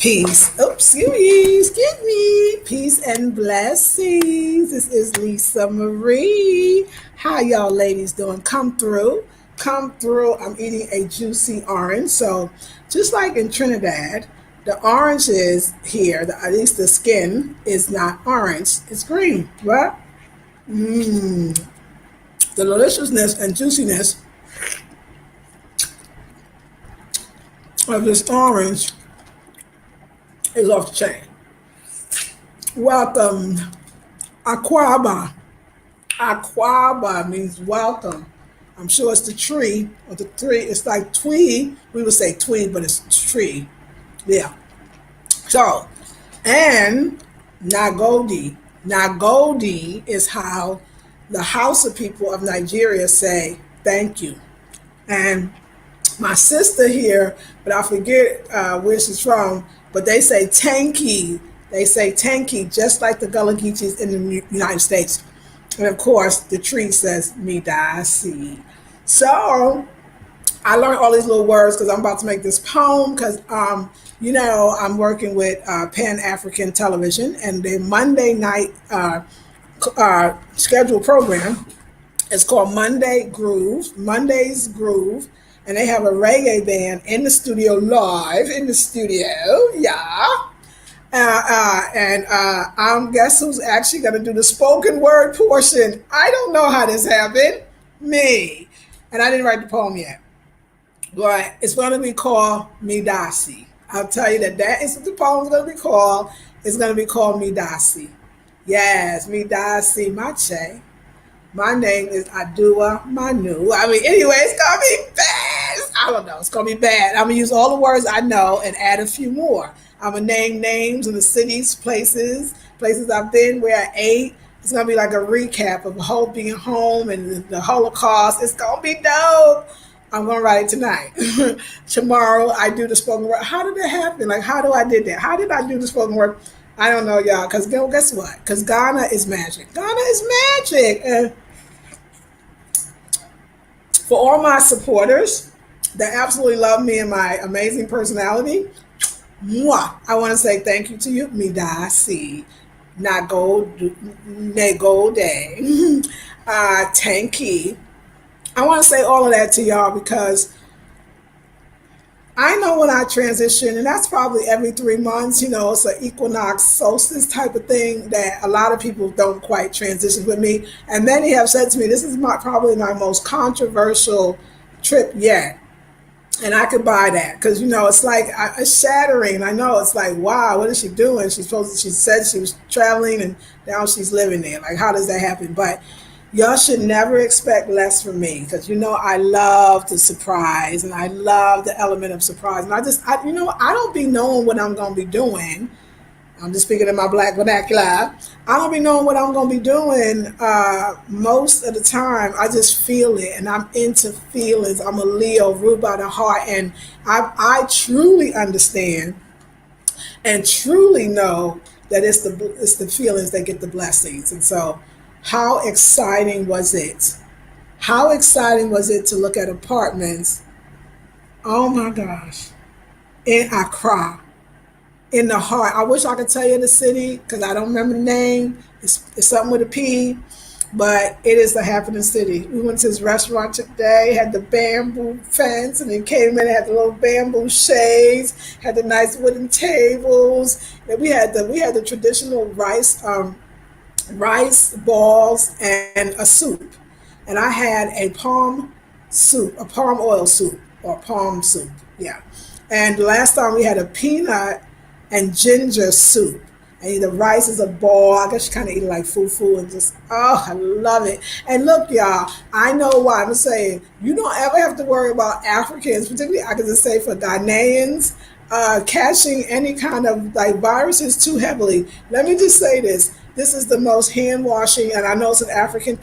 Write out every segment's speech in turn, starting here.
Peace. Oops, excuse me. Peace and blessings. This is Lisa Marie. How y'all ladies doing? Come through. Come through. I'm eating a juicy orange. So just like in Trinidad, the orange is here. At least the skin is not orange. It's green. What? Mmm. The deliciousness and juiciness of this orange is off the chain. Welcome. Aquaba. Aquaba means welcome. I'm sure it's the tree, or the tree. It's like tweed. We would say tweed, but it's tree. Yeah. So, and Nagodi. Nagodi is how the Hausa people of Nigeria say thank you. And my sister here, but I forget where she's from, but they say tanky. They say tanky, just like the Gullah Geechees in the United States. And of course, the tree says midasi. So I learned all these little words because I'm about to make this poem because, I'm working with Pan-African Television and the Monday night scheduled program is called Monday's Groove. And they have a reggae band in the studio, live in the studio, yeah. And guess who's actually going to do the spoken word portion? I don't know how this happened. Me. And I didn't write the poem yet. But it's going to be called Midasi. I'll tell you that is what the poem's going to be called. It's going to be called Midasi. Yes, Midasi Mache. My name is Adua Manu. Anyway, it's going to be bad. I don't know. It's going to be bad. I'm going to use all the words I know and add a few more. I'm going to name names of the cities, places I've been, where I ate. It's going to be like a recap of Hope being home and the Holocaust. It's going to be dope. I'm going to write it tonight. Tomorrow, I do the spoken word. How did that happen? Like, how did that? How did I do the spoken word? I don't know, y'all, because guess what? Because Ghana is magic. Ghana is magic. And for all my supporters that absolutely love me and my amazing personality, mwah, I want to say thank you to you. Midasi. Nagode. Tanky. I want to say all of that to y'all because I know when I transition, and that's probably every 3 months, it's an equinox solstice type of thing that a lot of people don't quite transition with me. And many have said to me, this is probably my most controversial trip yet. And I could buy that because, it's like it's shattering. I know it's like, wow, what is she doing? She said she was traveling and now she's living there. Like, how does that happen? But y'all should never expect less from me because, I love the surprise and I love the element of surprise. And I don't be knowing what I'm going to be doing. I'm just speaking in my black vernacular. I don't be knowing what I'm going to be doing most of the time. I just feel it, and I'm into feelings. I'm a Leo, ruled by the heart, and I truly understand and truly know that it's the feelings that get the blessings. And so, how exciting was it? How exciting was it to look at apartments? Oh my gosh, in Accra. In the heart. I wish I could tell you the city because I don't remember the name. It's something with a P, but it is the happening city. We went to this restaurant today, had the bamboo fence, and then came in and had the little bamboo shades, had the nice wooden tables. And we had the traditional rice balls and a soup. And I had a palm oil soup or palm soup. Yeah. And the last time we had a peanut and ginger soup. And the rice is a ball. I guess you kind of eat it like fufu and just, I love it. And look, y'all, I know why I'm saying you don't ever have to worry about Africans, particularly I can just say for Ghanaians, catching any kind of like viruses too heavily. Let me just say this. This is the most hand washing, and I know it's an African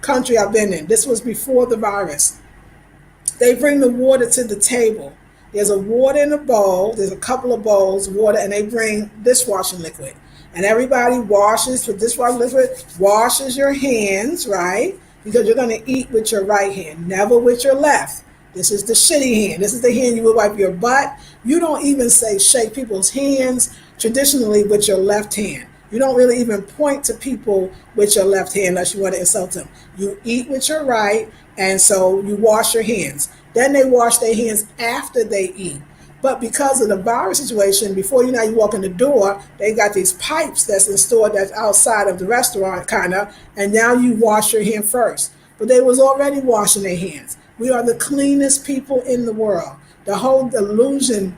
country I've been in. This was before the virus. They bring the water to the table. There's a water in a bowl. There's a couple of bowls, water, and they bring dishwashing liquid. And everybody washes with dishwashing liquid, washes your hands, right? Because you're going to eat with your right hand, never with your left. This is the shitty hand. This is the hand you would wipe your butt. You don't even say shake people's hands traditionally with your left hand. You don't really even point to people with your left hand unless you want to insult them. You eat with your right, and so you wash your hands. Then they wash their hands after they eat. But because of the virus situation, before you know you walk in the door, they got these pipes that's installed that's outside of the restaurant, kind of, and now you wash your hand first. But they was already washing their hands. We are the cleanest people in the world. The whole illusion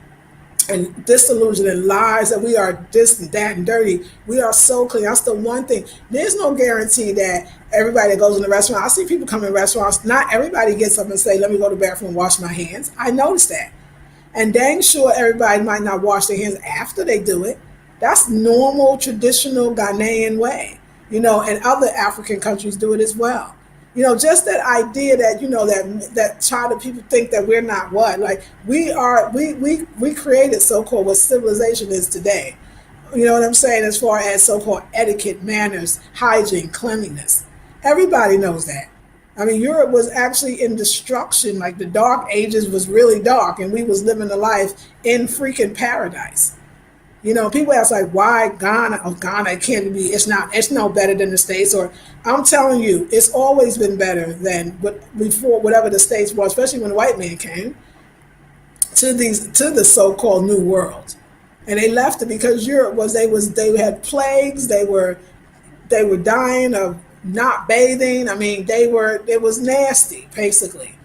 and disillusion and lies that we are this and that and dirty. We are so clean. That's the one thing. There's no guarantee that everybody that goes in the restaurant, I see people come in restaurants, not everybody gets up and say, let me go to the bathroom and wash my hands. I noticed that. And dang sure everybody might not wash their hands after they do it. That's normal, traditional Ghanaian way. And other African countries do it as well. Just that idea that, that try to people think that we're not what? Like we created so-called what civilization is today. You know what I'm saying? As far as so-called etiquette, manners, hygiene, cleanliness. Everybody knows that. I mean, Europe was actually in destruction. Like the dark ages was really dark, and we was living a life in freaking paradise. People ask like, why Ghana? Oh, Ghana can't be. It's no better than the States. Or I'm telling you, it's always been better than before whatever the States was, especially when the white man came to the so-called New World, and they left it because Europe they had plagues. They were dying of not bathing. I mean, it was nasty, basically.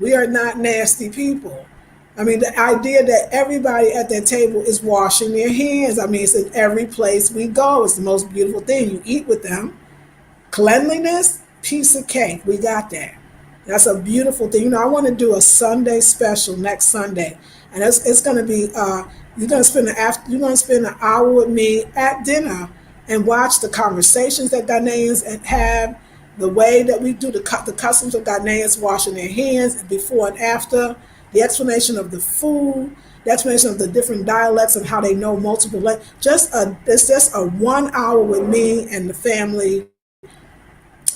We are not nasty people. I mean, the idea that everybody at that table is washing their hands. I mean, it's in every place we go. It's the most beautiful thing. You eat with them. Cleanliness, piece of cake. We got that. That's a beautiful thing. I want to do a Sunday special next Sunday, and it's going to be. You're going to spend an hour with me at dinner and watch the conversations that Ghanaians have, the way that we do the customs of Ghanaians washing their hands before and after, the explanation of the food, the explanation of the different dialects and how they know multiple languages. It's just a 1 hour with me and the family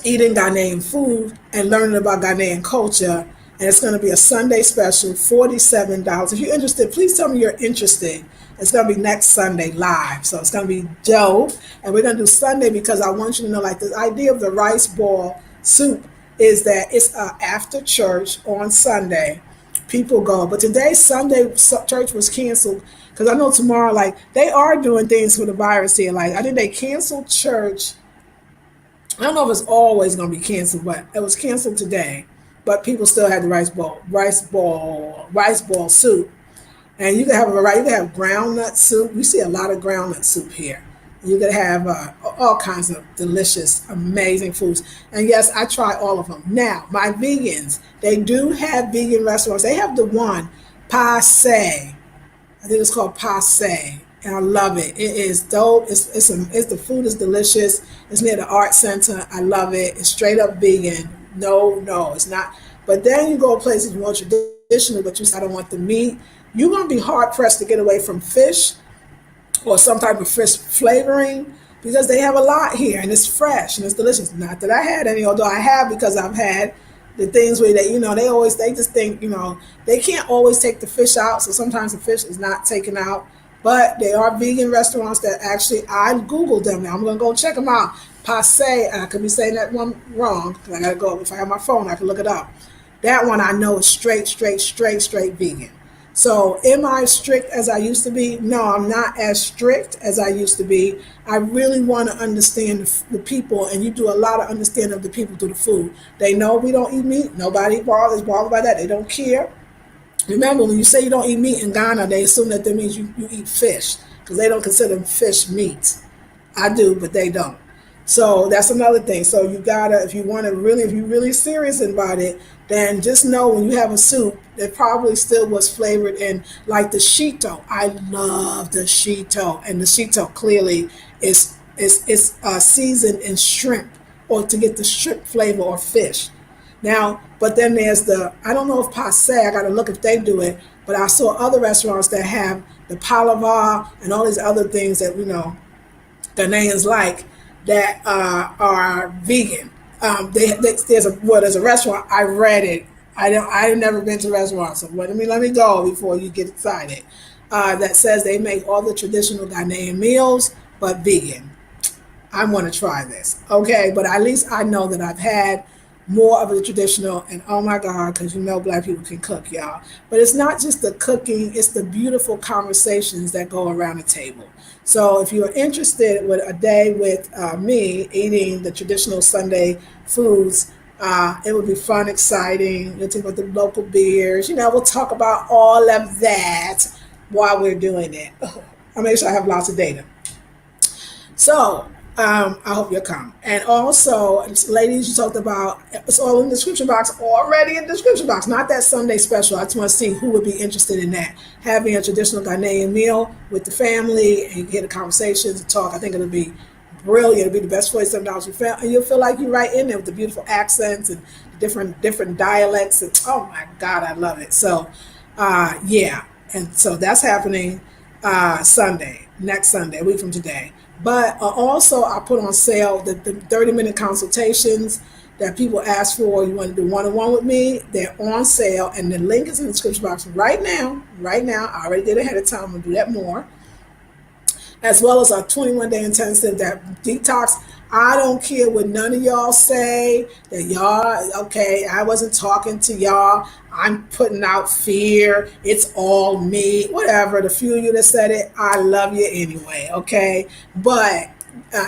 eating Ghanaian food and learning about Ghanaian culture. And it's going to be a Sunday special, $47. If you're interested, please tell me you're interested. It's going to be next Sunday live. So it's going to be dope. And we're going to do Sunday because I want you to know, like, the idea of the rice ball soup is that it's after church on Sunday. People go. But today, Sunday, church was canceled because I know tomorrow, like, they are doing things for the virus here. Like, I think they canceled church. I don't know if it's always going to be canceled, but it was canceled today. But people still had the rice ball soup. And you can have a variety. You can have ground nut soup. We see a lot of ground nut soup here. You can have all kinds of delicious, amazing foods. And yes, I try all of them. Now, my vegans, they do have vegan restaurants. They have the one, Passe. I think it's called Passe. And I love it. It is dope. The food is delicious. It's near the art center. I love it. It's straight up vegan. No, it's not. But then you go places more traditional, but you say, I don't want the meat. You're going to be hard pressed to get away from fish or some type of fish flavoring because they have a lot here and it's fresh and it's delicious. Not that I had any, although I have because I've had the things where they just think, they can't always take the fish out. So sometimes the fish is not taken out. But they are vegan restaurants that actually, I Googled them now. I'm going to go check them out. Passe, I could be saying that one wrong because I got to go. If I have my phone, I can look it up. That one I know is straight vegan. So am I strict as I used to be? No, I'm not as strict as I used to be. I really want to understand the people, and you do a lot of understanding of the people through the food. They know we don't eat meat. Nobody is bothered by that. They don't care. Remember, when you say you don't eat meat in Ghana, they assume that means you eat fish because they don't consider fish meat. I do, but they don't. So that's another thing. So you gotta, if you're really serious about it, then just know when you have a soup that probably still was flavored in like the shito. I love the shito, and the shito clearly is seasoned in shrimp or to get the shrimp flavor or fish. Now, but then there's I don't know if Passe, I got to look if they do it, but I saw other restaurants that have the palava and all these other things that, Ghanaians like that are vegan. There's a restaurant, I read it, I've never been to a restaurant, so let me go before you get excited. That says they make all the traditional Ghanaian meals, but vegan. I want to try this. Okay, but at least I know that I've had more of the traditional, and oh my God, because black people can cook, y'all. But it's not just the cooking, it's the beautiful conversations that go around the table. So if you're interested with a day with me eating the traditional Sunday foods, it would be fun, exciting. We'll talk about the local beers. We'll talk about all of that while we're doing it. I'll make sure I have lots of data. So I hope you'll come. And also, ladies, you talked about it's all in the description box, already in the description box. Not that Sunday special. I just want to see who would be interested in that. Having a traditional Ghanaian meal with the family and you get a conversation to talk. I think it'll be brilliant. It'll be the best $47 you feel, and you'll feel like you're right in there with the beautiful accents and different dialects. And oh my God, I love it. So yeah, and so that's happening Sunday, next Sunday, a week from today. But also, I put on sale the 30-minute consultations that people ask for. You want to do one-on-one with me? They're on sale, and the link is in the description box right now. Right now, I already did it ahead of time. I'm going to do that more. As well as our 21-day intensive that detox. I don't care what none of y'all say, that y'all, okay, I wasn't talking to y'all. I'm putting out fear. It's all me. Whatever. The few of you that said it, I love you anyway, okay? But,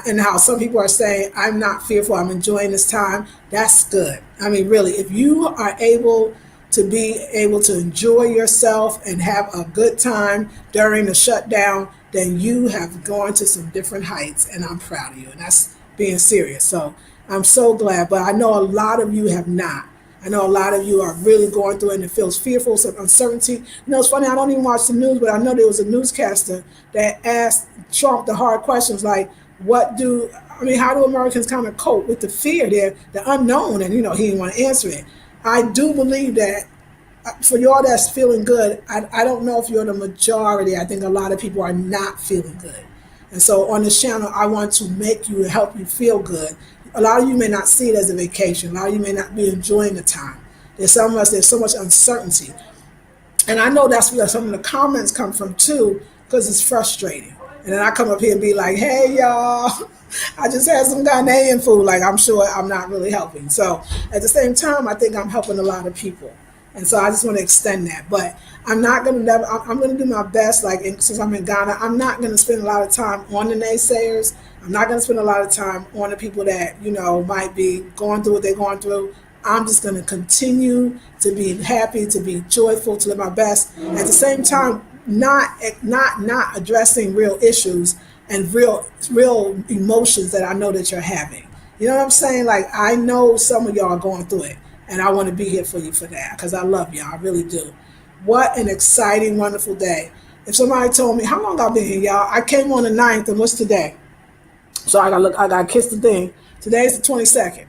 and how some people are saying, I'm not fearful. I'm enjoying this time. That's good. I mean, really, if you are able to enjoy yourself and have a good time during the shutdown, then you have gone to some different heights, and I'm proud of you. And that's being serious. So I'm so glad, but I know a lot of you have not. I know a lot of you are really going through it and it feels fearful, some uncertainty. It's funny, I don't even watch the news, but I know there was a newscaster that asked Trump the hard questions like, how do Americans kind of cope with the fear there, the unknown? And, he didn't want to answer it. I do believe that for y'all that's feeling good, I don't know if you're the majority. I think a lot of people are not feeling good. And so on this channel, I want to help you feel good. A lot of you may not see it as a vacation. A lot of you may not be enjoying the time. There's so much uncertainty. And I know that's where some of the comments come from too, because it's frustrating. And then I come up here and be like, hey, y'all, I just had some Ghanaian food. Like, I'm sure I'm not really helping. So at the same time, I think I'm helping a lot of people. And so I just want to extend that. But I'm going to do my best. Like, since I'm in Ghana, I'm not going to spend a lot of time on the naysayers. I'm not going to spend a lot of time on the people that, might be going through what they're going through. I'm just going to continue to be happy, to be joyful, to live my best. At the same time, not addressing real issues and real emotions that I know that you're having. You know what I'm saying? Like, I know some of y'all are going through it. And I want to be here for you for that because I love y'all. I really do. What an exciting, wonderful day. If somebody told me, how long I've been here, y'all? I came on the 9th, and what's today? So I got to kiss the thing. Today's the 22nd.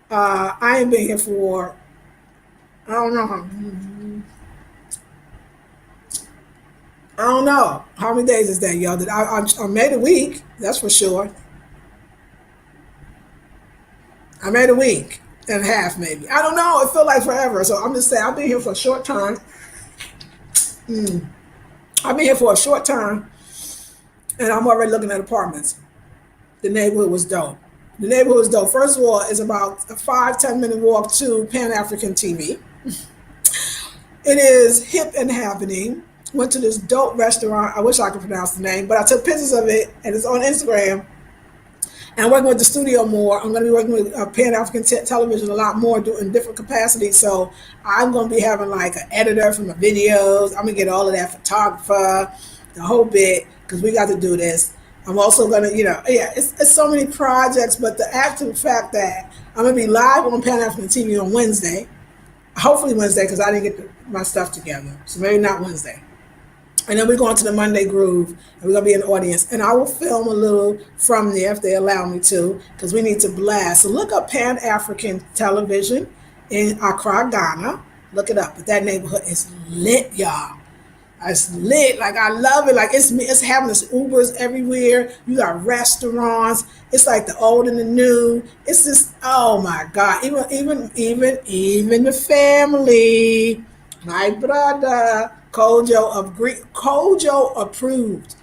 I ain't been here for, I don't know. How many days is that, y'all? I made a week, that's for sure. I made a week and a half, maybe. I don't know. It felt like forever. So I'm just saying, I've been here for a short time. I've been here for a short time, and I'm already looking at apartments. The neighborhood was dope. First of all, it's about a 5-10 minute walk to Pan-African TV. It is hip and happening. Went to this dope restaurant. I wish I could pronounce the name, but I took pictures of it, and it's on Instagram. And I'm working with the studio more. I'm going to be working with Pan-African television a lot more, doing different capacities. So I'm going to be having like an editor for my videos. I'm going to get all of that, photographer, the whole bit, because we got to do this. I'm also going to, it's so many projects, but the actual fact that I'm going to be live on Pan-African TV on Wednesday, hopefully Wednesday, because I didn't get my stuff together. So maybe not Wednesday. And then we're going to the Monday Groove, and we're going to be in the audience. And I will film a little from there if they allow me to, because we need to blast. So look up Pan-African Television in Accra, Ghana. Look it up. But that neighborhood is lit, y'all. It's lit. Like I love it. Like it's having this Ubers everywhere. You got restaurants. It's like the old and the new. It's just oh my god. Even the family. My brother Kojo of Greek Kojo approved.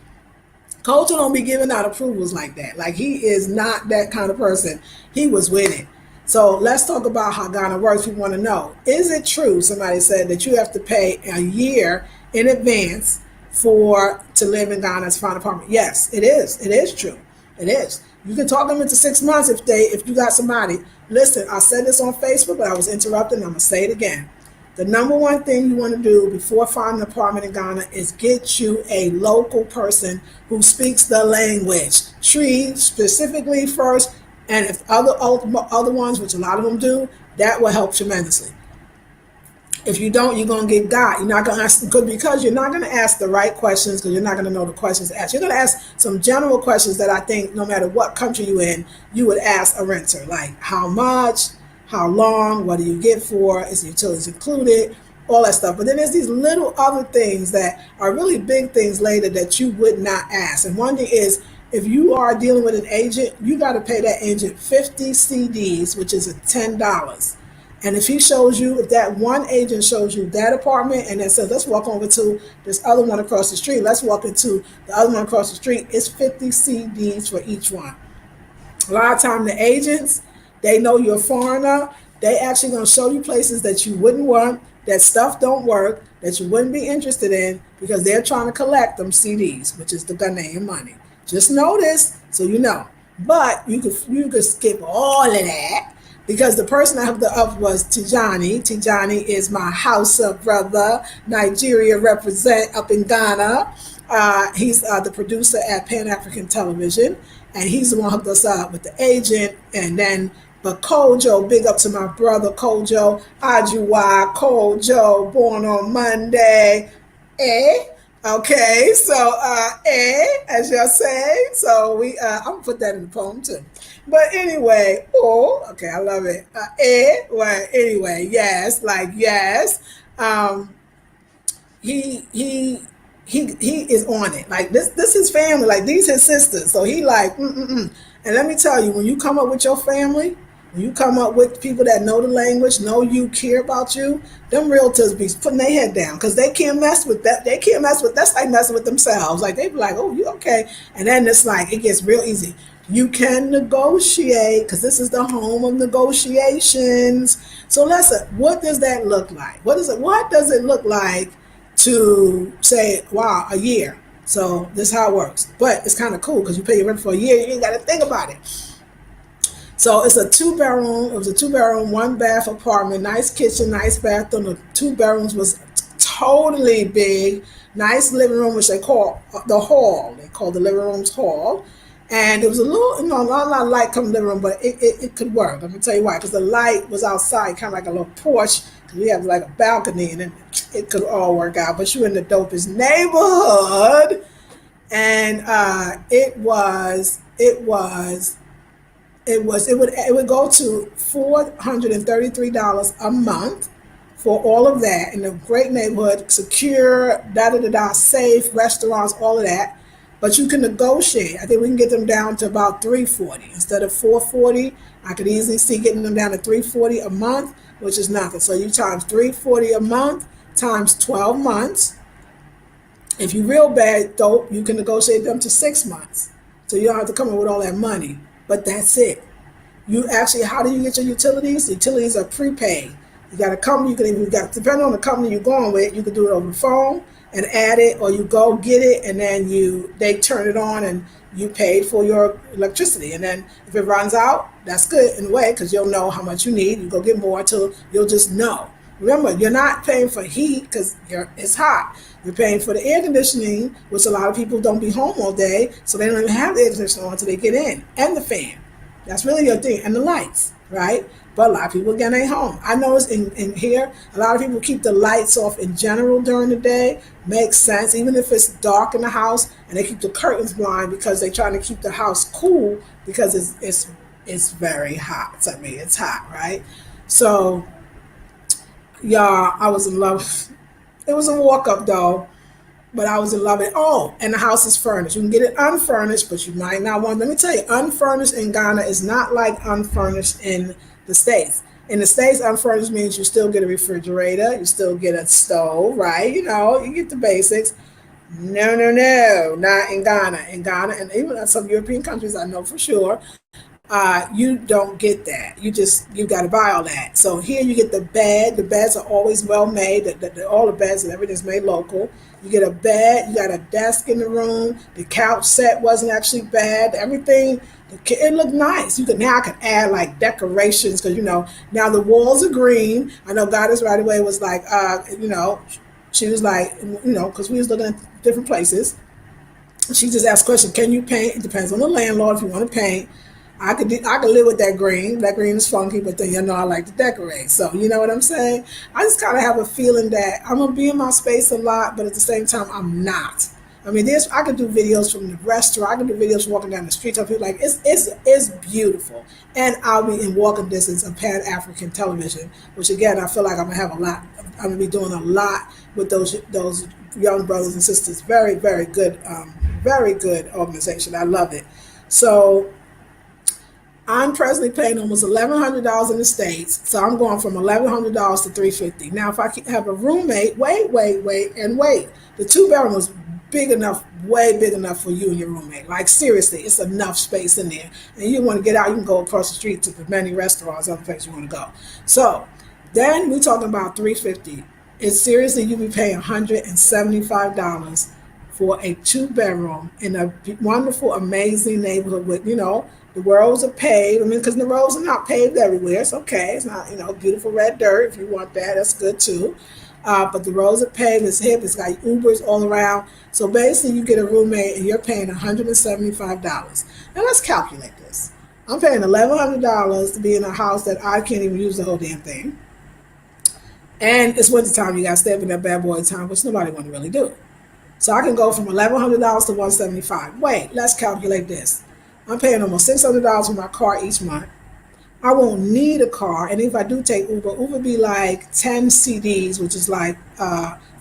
Kojo don't be giving out approvals like that. Like he is not that kind of person. He was with it. So let's talk about how Ghana works. People want to know: is it true? Somebody said that you have to pay a year in advance for to live in Ghana as a foreign apartment. Yes, it is. It is true. It is. You can talk them into 6 months if you got somebody. Listen, I said this on Facebook, but I was interrupted. And I'm gonna say it again. The number one thing you want to do before finding an apartment in Ghana is get you a local person who speaks the language. Tree specifically first, and if other ones, which a lot of them do, that will help tremendously. If you don't, you're gonna get got. You're not gonna ask because you're not gonna ask the right questions because you're not gonna know the questions to ask. You're gonna ask some general questions that I think no matter what country you're in, you would ask a renter, like how much, how long, what do you get for, is the utilities included, all that stuff. But then there's these little other things that are really big things later that you would not ask. And one thing is, if you are dealing with an agent, you got to pay that agent 50 CDs, which is $10. And if he shows you, if that one agent shows you that apartment and then says, let's walk over to this other one across the street, let's walk into the other one across the street, it's 50 CDs for each one. A lot of time the agents, they know you're a foreigner. They actually gonna show you places that you wouldn't want, that stuff don't work, that you wouldn't be interested in because they're trying to collect them CDs, which is the Ghanaian money. Just know this so you know. But you could skip all of that because the person I hooked up was Tijani. Tijani is my Hausa brother, Nigeria represent up in Ghana. He's the producer at Pan African Television, and he's the one who hooked us up with the agent. And then, but Kojo, big up to my brother Kojo, Ajuwa Kojo, born on Monday. Eh? Okay, so as y'all say, so I'm gonna put that in the poem too. But anyway, oh, okay, I love it. Well, anyway, yes, like yes. Um, he is on it. Like this his family. Like these his sisters. So he like And let me tell you, when you come up with your family, when you come up with people that know the language, know you, care about you, them realtors be putting their head down because they can't mess with that. They can't mess with that's like messing with themselves. Like they be like, oh, you okay? And then it's like it gets real easy. You can negotiate because this is the home of negotiations. So listen, what does that look like? What does it look like to say, wow, a year? So this is how it works. But it's kind of cool because you pay your rent for a year, you ain't got to think about it. So it's a 2 bedroom. It was a 2 bedroom, 1 bath apartment, nice kitchen, nice bathroom. The 2 bedrooms was totally big, nice living room, which they call the hall. They call the living room's hall. And it was a little, not a lot of light coming in the living room, but it could work. Let me tell you why. Because the light was outside, kind of like a little porch. Because we have like a balcony, and then it could all work out. But you're in the dopest neighborhood, and it would go to $433 a month for all of that in a great neighborhood, secure, safe, restaurants, all of that. But you can negotiate. I think we can get them down to about $340 instead of $440. I could easily see getting them down to $340 a month, which is nothing. So you times $340 a month times 12 months. If you real bad dope, you can negotiate them to 6 months. So you don't have to come up with all that money. But that's it. You actually, how do you get your utilities? The utilities are prepaid. You got a company, depending on the company you're going with, you can do it over the phone and add it, or you go get it and then they turn it on and you pay for your electricity. And then if it runs out, that's good in a way because you'll know how much you need. You go get more until you'll just know. Remember, you're not paying for heat because it's hot. You're paying for the air conditioning, which a lot of people don't be home all day, so they don't even have the air conditioning on until they get in, and the fan. That's really your thing, and the lights, right? But a lot of people, again, ain't home. I notice in here, a lot of people keep the lights off in general during the day. Makes sense, even if it's dark in the house, and they keep the curtains blind because they're trying to keep the house cool because it's very hot. I mean, it's hot, right? So, y'all, I was in love. It was a walk up though. but I was in love with it. Oh, and the house is furnished. You can get it unfurnished, but you might not want. Let me tell you, unfurnished in Ghana is not like unfurnished in the States. In the States, unfurnished means you still get a refrigerator, you still get a stove, right? You know, you get the basics. No, no, no, not in Ghana. In Ghana, and even in some European countries, I know for sure, you don't get that. You got to buy all that. So here you get the bed. The beds are always well made. All the beds and everything's made local. You get a bed. You got a desk in the room. The couch set wasn't actually bad. Everything it looked nice. You could now I could add like decorations because now the walls are green. I know Goddess right away was like she was like because we was looking at different places. She just asked a question, can you paint? It depends on the landlord if you want to paint. I could live with that green. That green is funky, but then I like to decorate. So you know what I'm saying? I just kind of have a feeling that I'm gonna be in my space a lot, but at the same time I'm not. I mean, I could do videos from the restaurant. I could do videos from walking down the street. Tell people like it's beautiful, and I'll be in walking distance of Pan African television, which again I feel like I'm gonna have a lot. I'm gonna be doing a lot with those young brothers and sisters. Very very good organization. I love it. So I'm presently paying almost $1,100 in the States, so I'm going from $1,100 to $350. Now, if I have a roommate, wait. The two-bedroom was big enough, way big enough for you and your roommate. Like seriously, it's enough space in there. And you want to get out, you can go across the street to the many restaurants, other places you want to go. So then we're talking about $350. It's seriously, you be paying $175 for a two-bedroom in a wonderful, amazing neighborhood with the roads are paved. I mean, because the roads are not paved everywhere. It's okay. It's not, beautiful red dirt. If you want that, that's good too. But the roads are paved. It's hip. It's got Ubers all around. So basically, you get a roommate and you're paying $175. Now let's calculate this. I'm paying $1,100 to be in a house that I can't even use the whole damn thing. And it's winter time. You got to stay up in that bad boy time, which nobody want to really do. So I can go from $1,100 to $175. Wait, let's calculate this. I'm paying almost $600 for my car each month. I won't need a car, and if I do take Uber be like 10 CDs, which is like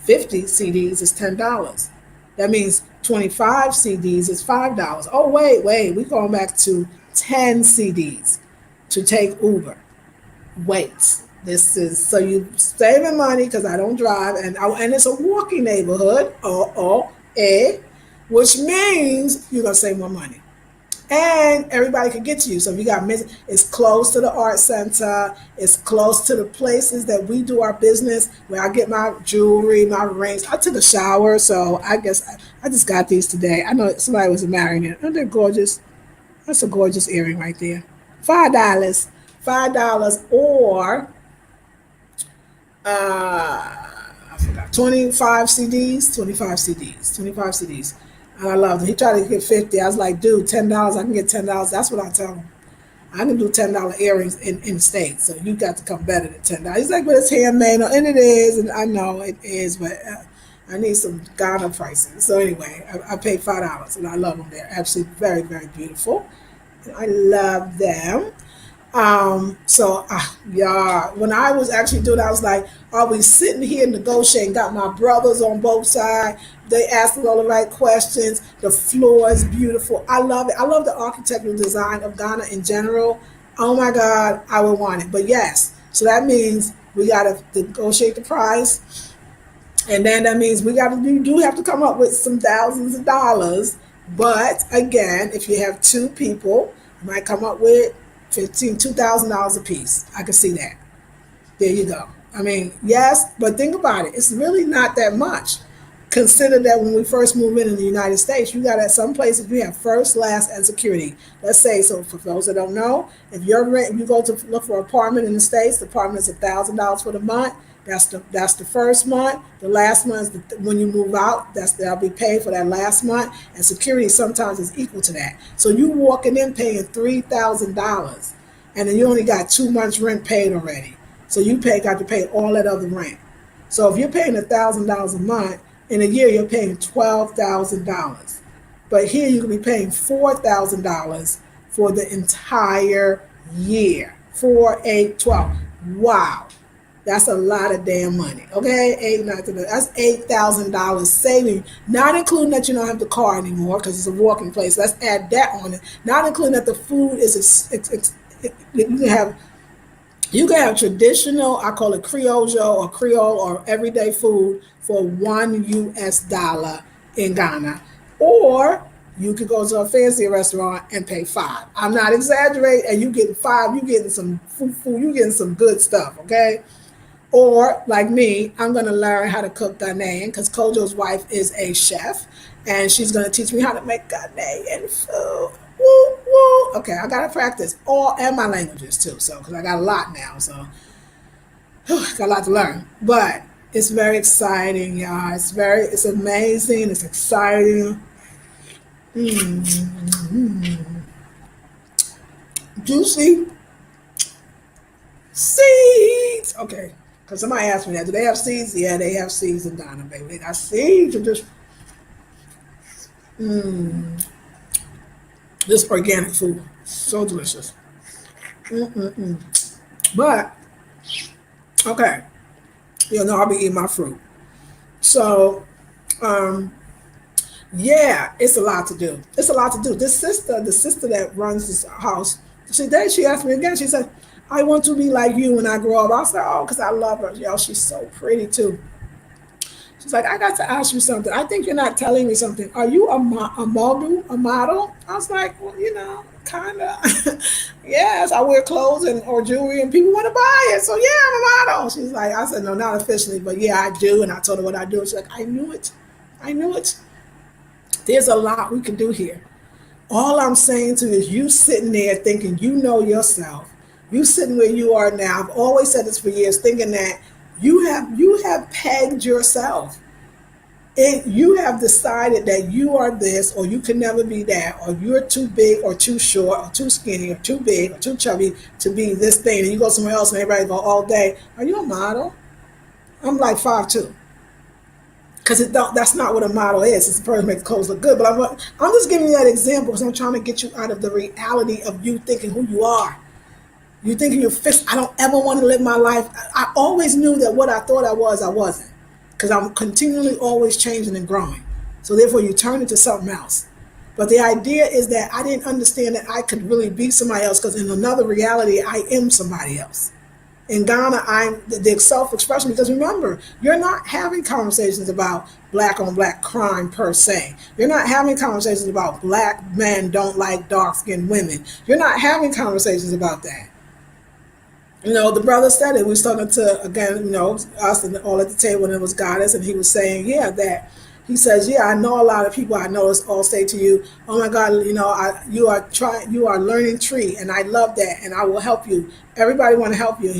50 CDs is $10. That means 25 CDs is $5. Oh wait, we're going back to 10 CDs to take Uber. Wait, this is so you saving money because I don't drive, and it's a walking neighborhood. Which means you're gonna save more money. And everybody can get to you. So if you got it's close to the art center. It's close to the places that we do our business, where I get my jewelry, my rings. I took a shower, so I guess I just got these today. I know somebody was marrying it. Aren't they gorgeous? That's a gorgeous earring right there. $5, or I forgot. 25 CDs. 25 CDs. And I loved him. He tried to get 50. I was like, dude, $10. I can get $10. That's what I tell him. I can do $10 earrings in the States. So you got to come better than $10. He's like, but it's handmade. And it is. And I know it is. But I need some Ghana prices. So anyway, I paid $5. And I love them. They're absolutely very, very beautiful. And I love them. Yeah, when I was actually doing it, I was like, are we sitting here negotiating? Got my brothers on both sides. They asked all the right questions. The floor is beautiful. I love it. I love the architectural design of Ghana in general. Oh my God, I would want it. But yes, so that means we got to negotiate the price. And then that means we do have to come up with some thousands of dollars. But again, if you have two people, you might come up with $2,000 a piece. I can see that. There you go. I mean, yes, but think about it. It's really not that much. Consider that when we first move in the United States, you got at some places you have first, last, and security. Let's say, so for those that don't know, if you go to look for an apartment in the States, the apartment is $1,000 for the month. That's the first month. The last month is when you move out. That'll be paid for that last month, and security sometimes is equal to that. So you walking in paying $3,000, and then you only got 2 months rent paid already. So you got to pay all that other rent. So if you're paying $1,000 a month, in a year you're paying $12,000. But here you can be paying $4,000 for the entire year. 4, 8, 12. Wow. That's a lot of damn money. Okay, that's $8,000 saving, not including that you don't have the car anymore because it's a walking place. Let's add that on it. Not including that the food is you can have traditional, I call it Creole or Creole or everyday food for $1 in Ghana. Or you could go to a fancy restaurant and pay five. I'm not exaggerating, and you getting five, you getting some food, you getting some good stuff, okay? Or like me, I'm gonna learn how to cook Ghanaian because Kojo's wife is a chef, and she's gonna teach me how to make Ghanaian food. Woo woo. Okay, I gotta practice all and my languages too. So because I got a lot now, so got a lot to learn. But it's very exciting, y'all. It's amazing. It's exciting. Mm. Juicy seeds. Okay, because somebody asked me that. Do they have seeds? Yeah, they have seeds in Ghana, baby. They got seeds. And just this organic food, so delicious. Mm-mm-mm. But okay, you know I'll be eating my fruit. So yeah, it's a lot to do. It's a lot to do. The sister that runs this house, she asked me again. She said, "I want to be like you when I grow up." I said, "Oh, because I love her. Yo, she's so pretty too." She's like, "I got to ask you something. I think you're not telling me something. Are you a model? A model?" I was like, "Well, kind of. Yes, I wear clothes and or jewelry, and people want to buy it. So yeah, I'm a model." She's like, "I said no, not officially, but yeah, I do." And I told her what I do. She's like, "I knew it. I knew it." There's a lot we can do here. All I'm saying to you is you sitting there thinking you know yourself. You sitting where you are now. I've always said this for years, thinking that you have pegged yourself. You have decided that you are this or you can never be that, or you're too big or too short or too skinny or too big or too chubby to be this thing, and you go somewhere else and everybody go all day, "Are you a model?" I'm like 5'2". Because that's not what a model is. It's a person who makes clothes look good. But I'm just giving you that example because I'm trying to get you out of the reality of you thinking who you are. You thinking you're fixed. I don't ever want to live my life. I always knew that what I thought I wasn't. Because I'm continually always changing and growing. So therefore you turn into something else. But the idea is that I didn't understand that I could really be somebody else because in another reality, I am somebody else. In Ghana, I'm the self-expression because remember, you're not having conversations about black on black crime per se. You're not having conversations about black men don't like dark-skinned women. You're not having conversations about that. The brother said it. We was talking to, again, us and all at the table, and it was Goddess, and he was saying, yeah, that he says, yeah, I know a lot of people I know all say to you, "Oh my God, you are learning tree, and I love that, and I will help you. Everybody want to help you." So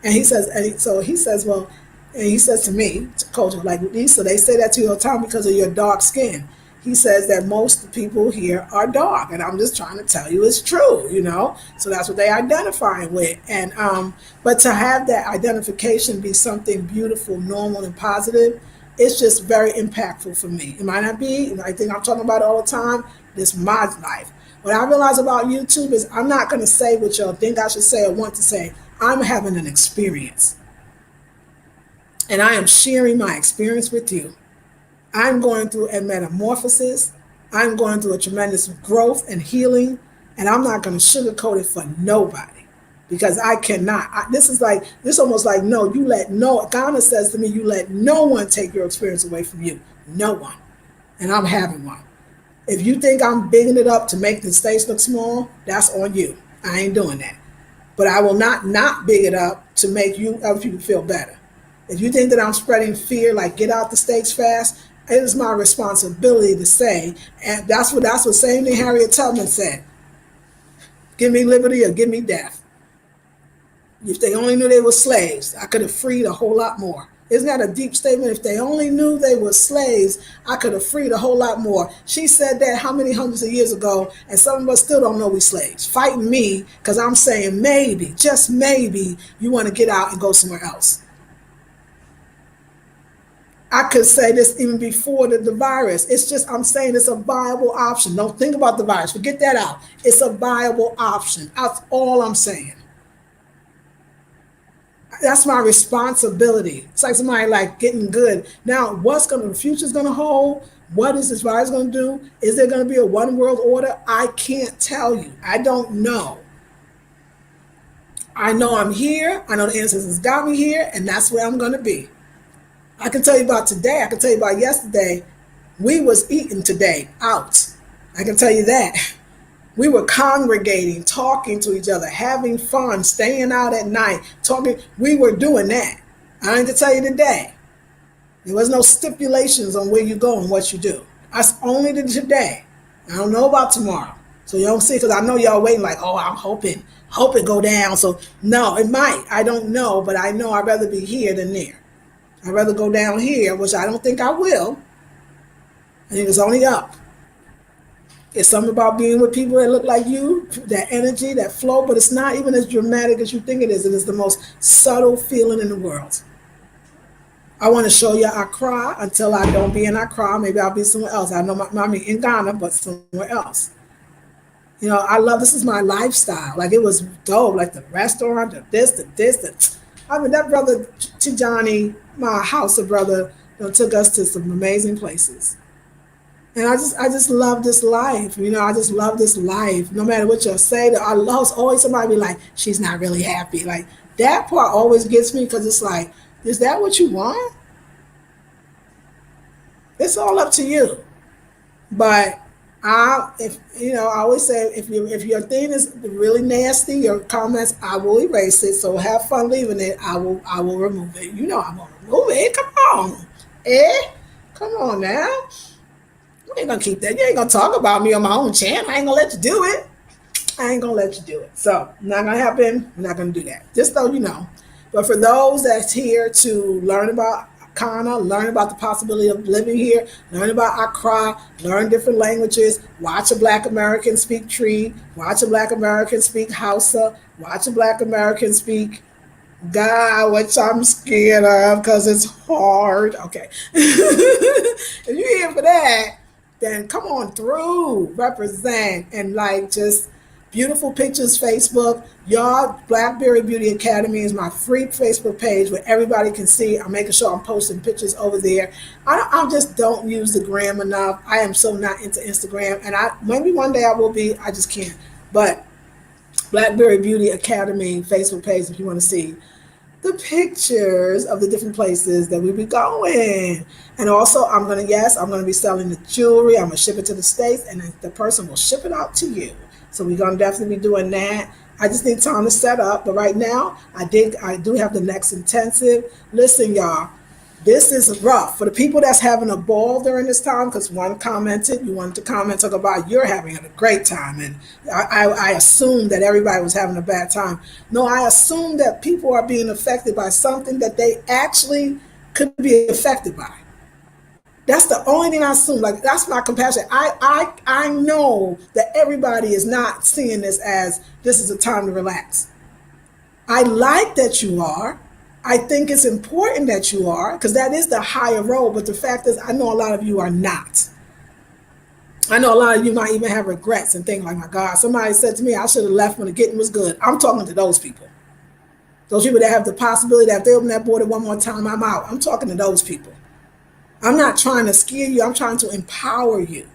he says, well, and he says to me, to Coach, like Lisa, they say that to you all the time because of your dark skin. He says that most people here are dark, and I'm just trying to tell you it's true. So that's what they identify with, and but to have that identification be something beautiful, normal, and positive, it's just very impactful for me. It might not be, I think I'm talking about it all the time. This is my life. What I realize about YouTube is I'm not going to say what y'all think I should say or want to say. I'm having an experience, and I am sharing my experience with you. I'm going through a metamorphosis. I'm going through a tremendous growth and healing, and I'm not going to sugarcoat it for nobody because I cannot. This almost like no, Ghana says to me, you let no one take your experience away from you. No one. And I'm having one. If you think I'm bigging it up to make the stage look small, that's on you. I ain't doing that. But I will not big it up to make you other people feel better. If you think that I'm spreading fear, like get out the stakes fast, it is my responsibility to say, and that's what same thing Harriet Tubman said. Give me liberty or give me death. If they only knew they were slaves, I could have freed a whole lot more. Isn't that a deep statement? If they only knew they were slaves, I could have freed a whole lot more. She said that how many hundreds of years ago, and some of us still don't know we slaves. Fighting me because I'm saying maybe, just maybe, you want to get out and go somewhere else. I could say this even before the virus. It's just, I'm saying it's a viable option. Don't think about the virus. Forget that out. It's a viable option. That's all I'm saying. That's my responsibility. It's like somebody like getting good. Now, the future's gonna hold? What is this virus gonna do? Is there gonna be a one world order? I can't tell you. I don't know. I know I'm here. I know the ancestors got me here, and that's where I'm gonna be. I can tell you about today. I can tell you about yesterday. We was eating today out. I can tell you that. We were congregating, talking to each other, having fun, staying out at night, talking. We were doing that. I need to tell you today. There was no stipulations on where you go and what you do. That's only the today. I don't know about tomorrow. So you don't see, because I know y'all waiting like, oh, I'm hoping go down. So no, it might. I don't know, but I know I'd rather be here than there. I'd rather go down here, which I don't think I will. I think it's only up. It's something about being with people that look like you, that energy, that flow, but it's not even as dramatic as you think it is. It is the most subtle feeling in the world. I want to show you Accra until I don't be in Accra. Maybe I'll be somewhere else. I know my mommy in Ghana, but somewhere else. You know, I love, this is my lifestyle. Like, it was dope, like the restaurant, the I mean, that brother Tijani, my house of brother, took us to some amazing places. And I just love this life. You know, I just love this life. No matter what you'll say, I love always somebody be like, she's not really happy. Like, that part always gets me, because it's like, is that what you want? It's all up to you. But I always say, if your thing is really nasty, your comments, I will erase it. So have fun leaving it. I will remove it. You know I'm gonna remove it. Come on, come on now. You ain't gonna keep that. You ain't gonna talk about me on my own channel. I ain't gonna let you do it. I ain't gonna let you do it. So not gonna happen. We're not gonna do that. Just so you know. But for those that's here to learn about Kana, learn about the possibility of living here, learn about Accra, learn different languages, watch a Black American speak Tree, watch a Black American speak Hausa, watch a Black American speak God, which I'm scared of because it's hard. Okay. If you're here for that, then come on through, represent, and like just beautiful pictures, Facebook. Y'all, Blackberry Beauty Academy is my free Facebook page where everybody can see. I'm making sure I'm posting pictures over there. I just don't use the gram enough. I am so not into Instagram, and maybe one day I will be. I just can't. But Blackberry Beauty Academy Facebook page if you want to see the pictures of the different places that we be going. And also I'm going to be selling the jewelry. I'm going to ship it to the States, and the person will ship it out to you. So we're going to definitely be doing that. I just need time to set up. But right now, I do have the next intensive. Listen, y'all, this is rough. For the people that's having a ball during this time, because one commented, you wanted to comment, talk about you're having a great time. And I assumed that everybody was having a bad time. No, I assume that people are being affected by something that they actually could be affected by. That's the only thing I assume. Like, that's my compassion. I know that everybody is not seeing this as this is a time to relax. I like that you are. I think it's important that you are, because that is the higher road. But the fact is, I know a lot of you are not. I know a lot of you might even have regrets and think like, my God, somebody said to me, I should have left when the getting was good. I'm talking to those people. Those people that have the possibility that if they open that border one more time, I'm out. I'm talking to those people. I'm not trying to scare you. I'm trying to empower you.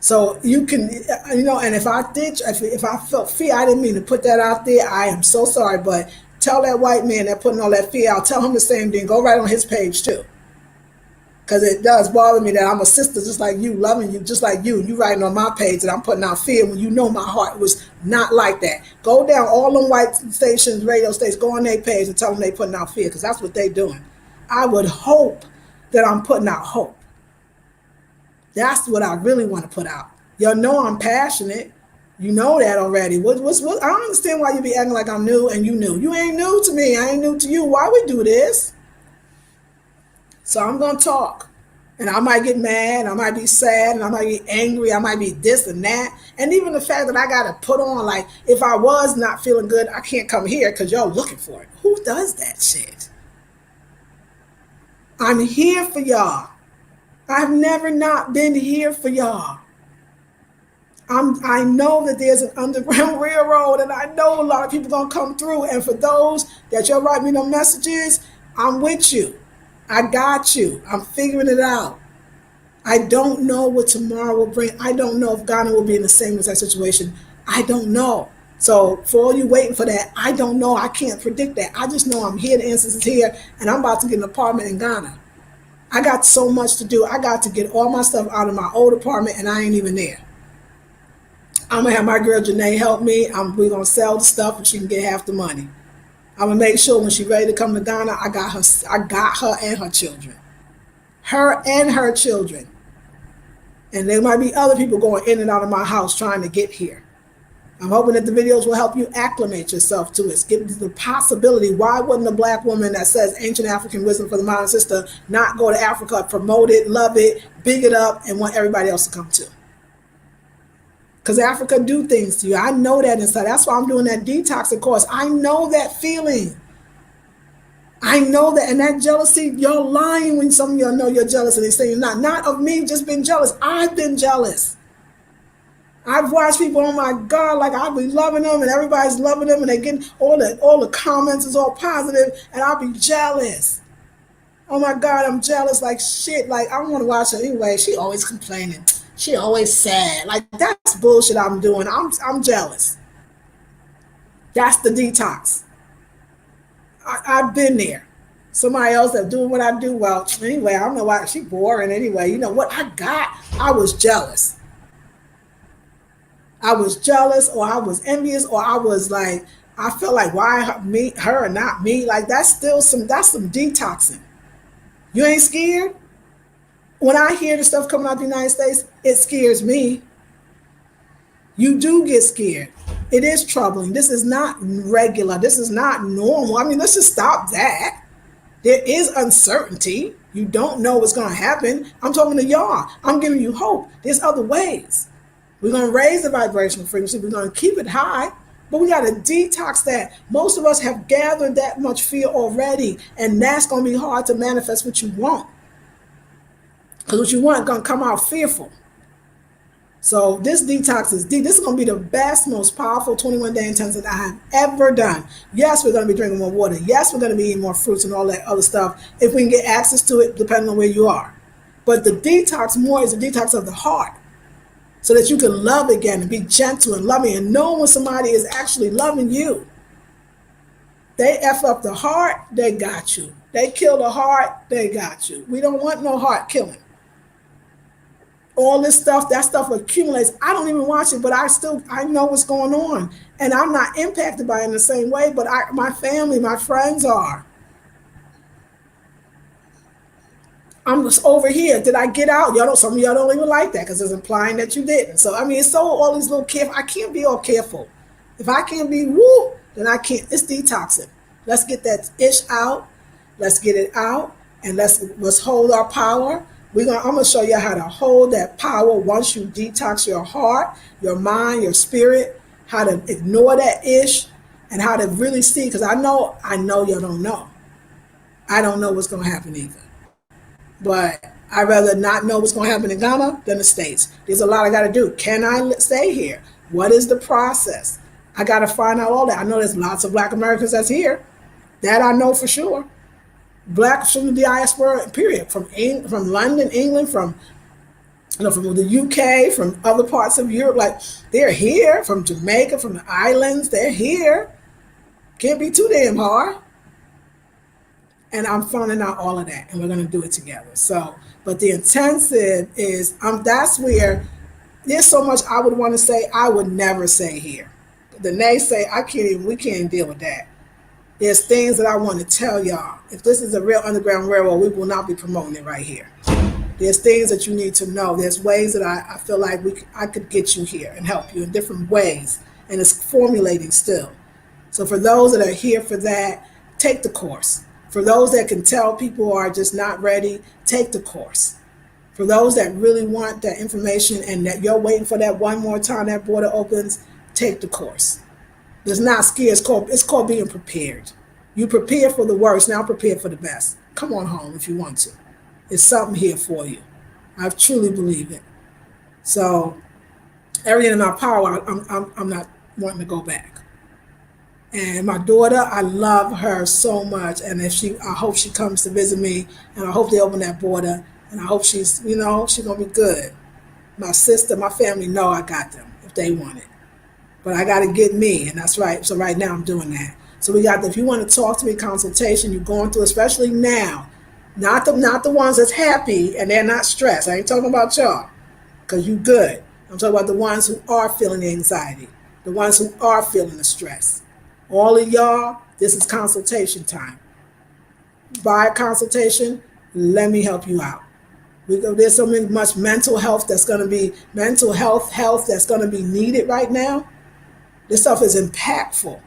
So you can, and if I felt fear, I didn't mean to put that out there. I am so sorry, but tell that white man that putting all that fear out, tell him the same thing. Go right on his page too. Because it does bother me that I'm a sister just like you, loving you just like you. You writing on my page that I'm putting out fear when you know my heart was not like that. Go down all them white stations, radio stations, go on their page and tell them they putting out fear, because that's what they doing. I would hope that I'm putting out hope. That's what I really want to put out. Y'all know I'm passionate. You know that already. What? I don't understand why you be acting like I'm new and you new. You ain't new to me. I ain't new to you. Why we do this? So I'm going to talk. And I might get mad. I might be sad. And I might be angry. I might be this and that. And even the fact that I got to put on, like, if I was not feeling good, I can't come here because y'all looking for it. Who does that shit? I'm here for y'all. I've never not been here for y'all. I know that there's an underground railroad, and I know a lot of people gonna come through. And for those that you'll write me no messages, I'm with you. I got you. I'm figuring it out. I don't know what tomorrow will bring. I don't know if Ghana will be in the same exact situation. I don't know. So for all you waiting for that, I don't know. I can't predict that. I just know I'm here. The instance is here, and I'm about to get an apartment in Ghana. I got so much to do. I got to get all my stuff out of my old apartment, and I ain't even there. I'm gonna have my girl Janae help me. We're gonna sell the stuff, and she can get half the money. I'm gonna make sure when she's ready to come to Ghana, I got her. I got her and her children. Her and her children. And there might be other people going in and out of my house trying to get here. I'm hoping that the videos will help you acclimate yourself to it. Give you the possibility. Why wouldn't a black woman that says ancient African wisdom for the modern sister not go to Africa, promote it, love it, big it up, and want everybody else to come too? Because Africa do things to you. I know that inside. That's why I'm doing that detoxing course. I know that feeling. I know that, and that jealousy, you're lying when some of y'all know you're jealous and they say you're not. Not of me, just been jealous. I've been jealous. I've watched people, oh my God, like I'll be loving them and everybody's loving them and they get all the comments is all positive and I'll be jealous. Oh my God, I'm jealous like shit. Like I don't want to watch her anyway. She always complaining. She always sad. Like that's bullshit I'm doing. I'm jealous. That's the detox. I've been there. Somebody else that's doing what I do, well, anyway, I don't know why she boring anyway. You know what I got? I was jealous. I was jealous or I was envious or I was like, I felt like why me, her and not me? Like that's some detoxing. You ain't scared? When I hear the stuff coming out of the United States, it scares me. You do get scared. It is troubling. This is not regular. This is not normal. I mean, let's just stop that. There is uncertainty. You don't know what's going to happen. I'm talking to y'all. I'm giving you hope. There's other ways. We're going to raise the vibrational frequency. We're going to keep it high, but we got to detox that. Most of us have gathered that much fear already, and that's going to be hard to manifest what you want. Because what you want is going to come out fearful. So this detox is deep. This is going to be the best, most powerful 21-day intensive I have ever done. Yes, we're going to be drinking more water. Yes, we're going to be eating more fruits and all that other stuff if we can get access to it, depending on where you are. But the detox more is the detox of the heart so that you can love again and be gentle and loving and know when somebody is actually loving you. They F up the heart, they got you. They kill the heart, they got you. We don't want no heart killing. All this stuff, that stuff accumulates. I don't even watch it, but I know what's going on. And I'm not impacted by it in the same way, but my family, my friends are. I'm just over here. Did I get out? Some of y'all don't even like that because it's implying that you didn't. So, I mean, it's so all these little careful. I can't be all careful. If I can't be woo, then I can't. It's detoxing. Let's get that ish out. Let's get it out. And let's hold our power. I'm going to show you how to hold that power once you detox your heart, your mind, your spirit, how to ignore that ish and how to really see. Because I know you don't know. I don't know what's going to happen either. But I'd rather not know what's going to happen in Ghana than the States. There's a lot I got to do. Can I stay here? What is the process? I got to find out all that. I know there's lots of Black Americans that's here. That I know for sure. Black from the diaspora, period, from London, England, from the UK, from other parts of Europe, like they're here, from Jamaica, from the islands, they're here. Can't be too damn hard. And I'm finding out all of that, and we're going to do it together. So, but the intensive is, that's where there's so much I would want to say I would never say here. The naysay, we can't deal with that. There's things that I want to tell y'all. If this is a real underground railroad, we will not be promoting it right here. There's things that you need to know. There's ways that I feel like I could get you here and help you in different ways. And it's formulating still. So for those that are here for that, take the course. For those that can tell people are just not ready, take the course. For those that really want that information and that you're waiting for that one more time that border opens, take the course. It's not scary. It's called being prepared. You prepare for the worst, now prepare for the best. Come on home if you want to. It's something here for you. I truly believe it. So everything in my power, I'm not wanting to go back. And my daughter, I love her so much, and if she, I hope she comes to visit me, and I hope they open that border, and I hope she's, she's gonna be good. My sister, my family know I got them if they want it, but I got to get me, and that's right. So right now I'm doing that. So we got. If you want to talk to me, consultation, you're going through, especially now, not the ones that's happy and they're not stressed. I ain't talking about y'all, because you good. I'm talking about the ones who are feeling the anxiety, the ones who are feeling the stress. All of y'all, this is consultation time. Buy a consultation, let me help you out. There's so much mental health that's going to be health that's going to be needed right now. This stuff is impactful.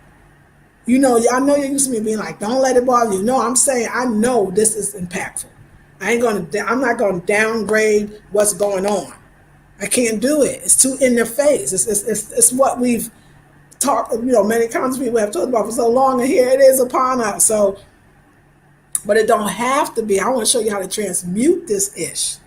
I know you're used to me being like, don't let it bother you. No, I'm saying I know this is impactful. I'm not going to downgrade what's going on. I can't do it. It's too in their face. It's what we've talked, many times people have talked about for so long, and here it is upon us. So, but it don't have to be. I want to show you how to transmute this ish.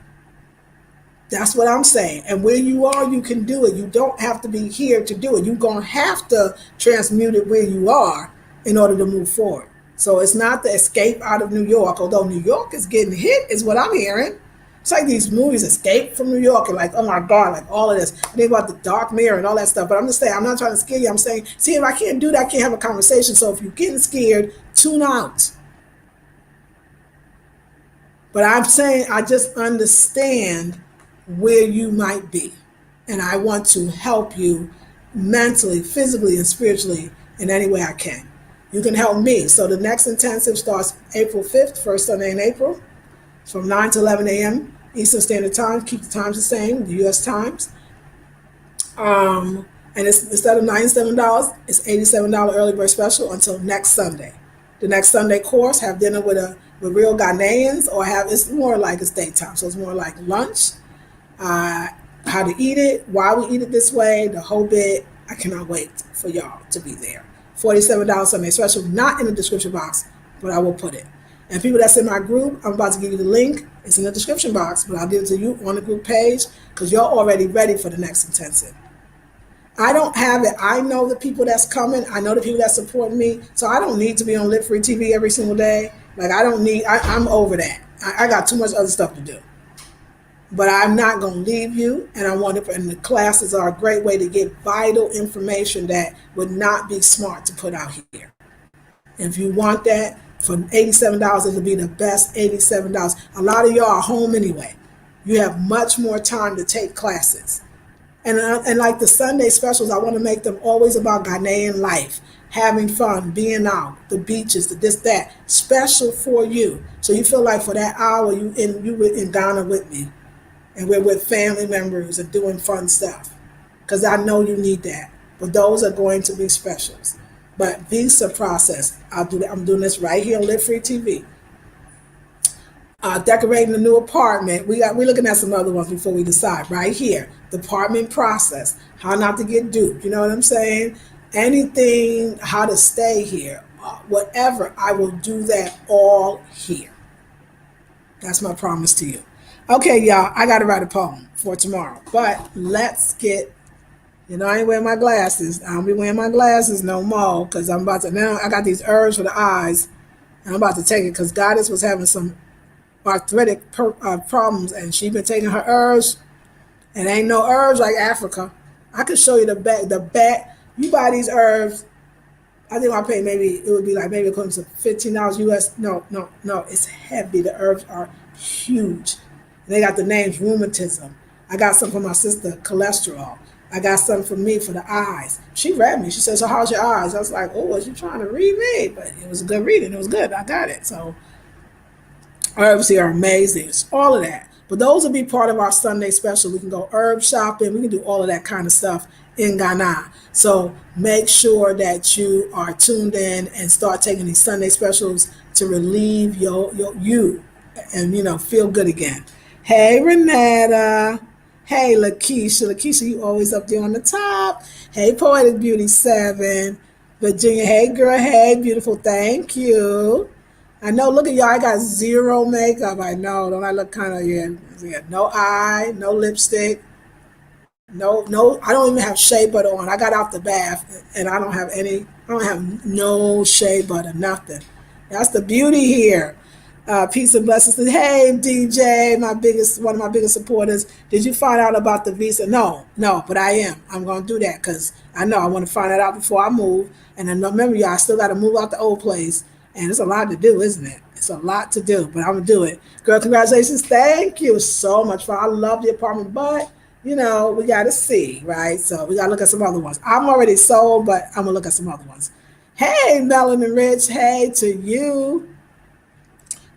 That's what I'm saying. And where you are, you can do it. You don't have to be here to do it. You're going to have to transmute it where you are in order to move forward. So it's not the escape out of New York, although New York is getting hit, is what I'm hearing. It's like these movies, Escape from New York, and like, oh my God, like all of this. I think about the dark mirror and all that stuff. But I'm just saying, I'm not trying to scare you. I'm saying, see, if I can't do that, I can't have a conversation. So if you're getting scared, tune out. But I'm saying, I just understand where you might be. And I want to help you mentally, physically, and spiritually in any way I can. You can help me. So the next intensive starts April 5th, first Sunday in April, from 9 to 11 a.m. Eastern Standard Time. Keep the times the same, the U.S. times. And it's, instead of $97, it's $87 early bird special until next Sunday. The next Sunday course, have dinner with real Ghanaians, or it's more like it's daytime, so it's more like lunch. How to eat it, why we eat it this way, the whole bit. I cannot wait for y'all to be there. $47 Sunday special, not in the description box, but I will put it. And people that's in my group, I'm about to give you the link. It's in the description box, but I'll give it to you on the group page because you're already ready for the next intensive. I don't have it. I know the people that's coming. I know the people that support me. So I don't need to be on Live Free TV every single day. Like I'm over that. I got too much other stuff to do. But I'm not going to leave you, and and the classes are a great way to get vital information that would not be smart to put out here. And if you want that, for $87, it'll be the best $87. A lot of y'all are home anyway. You have much more time to take classes. And like the Sunday specials, I want to make them always about Ghanaian life, having fun, being out, the beaches, the this, that, special for you. So you feel like for that hour, you were in Ghana with me. And we're with family members and doing fun stuff. Because I know you need that. But those are going to be specials. But visa process, I'll do that. I'm doing this right here on Live Free TV. Decorating a new apartment. We're looking at some other ones before we decide. Right here, the apartment process. How not to get duped. You know what I'm saying? Anything, how to stay here. Whatever, I will do that all here. That's my promise to you. Okay, y'all, I got to write a poem for tomorrow. But let's get, I ain't wearing my glasses. I don't be wearing my glasses no more because I'm about to, now I got these herbs for the eyes. And I'm about to take it because Goddess was having some arthritic problems, and she been taking her herbs. And ain't no herbs like Africa. I could show you the back. You buy these herbs, I think I'll pay maybe it comes to $15 US. No, it's heavy. The herbs are huge. And they got the names rheumatism. I got some for my sister, cholesterol. I got some for me for the eyes. She read me. She said, so how's your eyes? I was like, oh, was you trying to read me? But it was a good reading. It was good. I got it. So herbs here are amazing. It's all of that. But those will be part of our Sunday special. We can go herb shopping. We can do all of that kind of stuff in Ghana. So make sure that you are tuned in and start taking these Sunday specials to relieve you and, feel good again. Hey, Renata. Hey, Lakeisha. Lakeisha, you always up there on the top. Hey, Poetic Beauty 7. Virginia, hey, girl. Hey, beautiful. Thank you. I know, look at y'all, I got zero makeup. I know, don't I look kind of, yeah, no eye, no lipstick. No, no, I don't even have shea butter on. I got out the bath and I don't have any, I don't have no shea butter, nothing. That's the beauty here. Peace and blessings. Hey, DJ, one of my biggest supporters. Did you find out about the visa? No, no, but I am. I'm going to do that because I know I want to find that out before I move. And then remember, y'all, I still got to move out the old place. And it's a lot to do, isn't it? It's a lot to do, but I'm going to do it. Girl, congratulations. Thank you so much for I love the apartment, but we got to see, right? So we got to look at some other ones. I'm already sold, but I'm going to look at some other ones. Hey, Melanie Rich. Hey to you.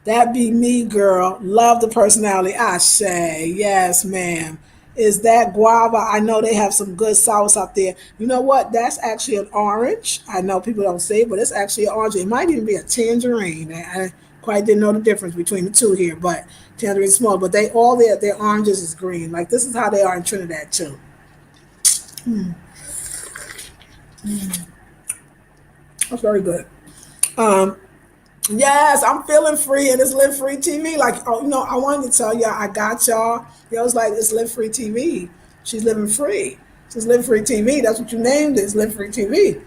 That be me, girl. Love the personality. I say, yes, ma'am. Is that guava? I know they have some good sauce out there. You know what? That's actually an orange. I know people don't say it, but it's actually an orange. It might even be a tangerine. I quite didn't know the difference between the two here, but tangerine small. But they all their oranges is green. Like this is how they are in Trinidad too. That's very good. Um, Yes, I'm feeling free and it's Live Free TV. Like, oh, I wanted to tell y'all, I got y'all. It's like it's Live Free TV. She's living free. She's Live Free TV. That's what you named it. It's Live Free TV.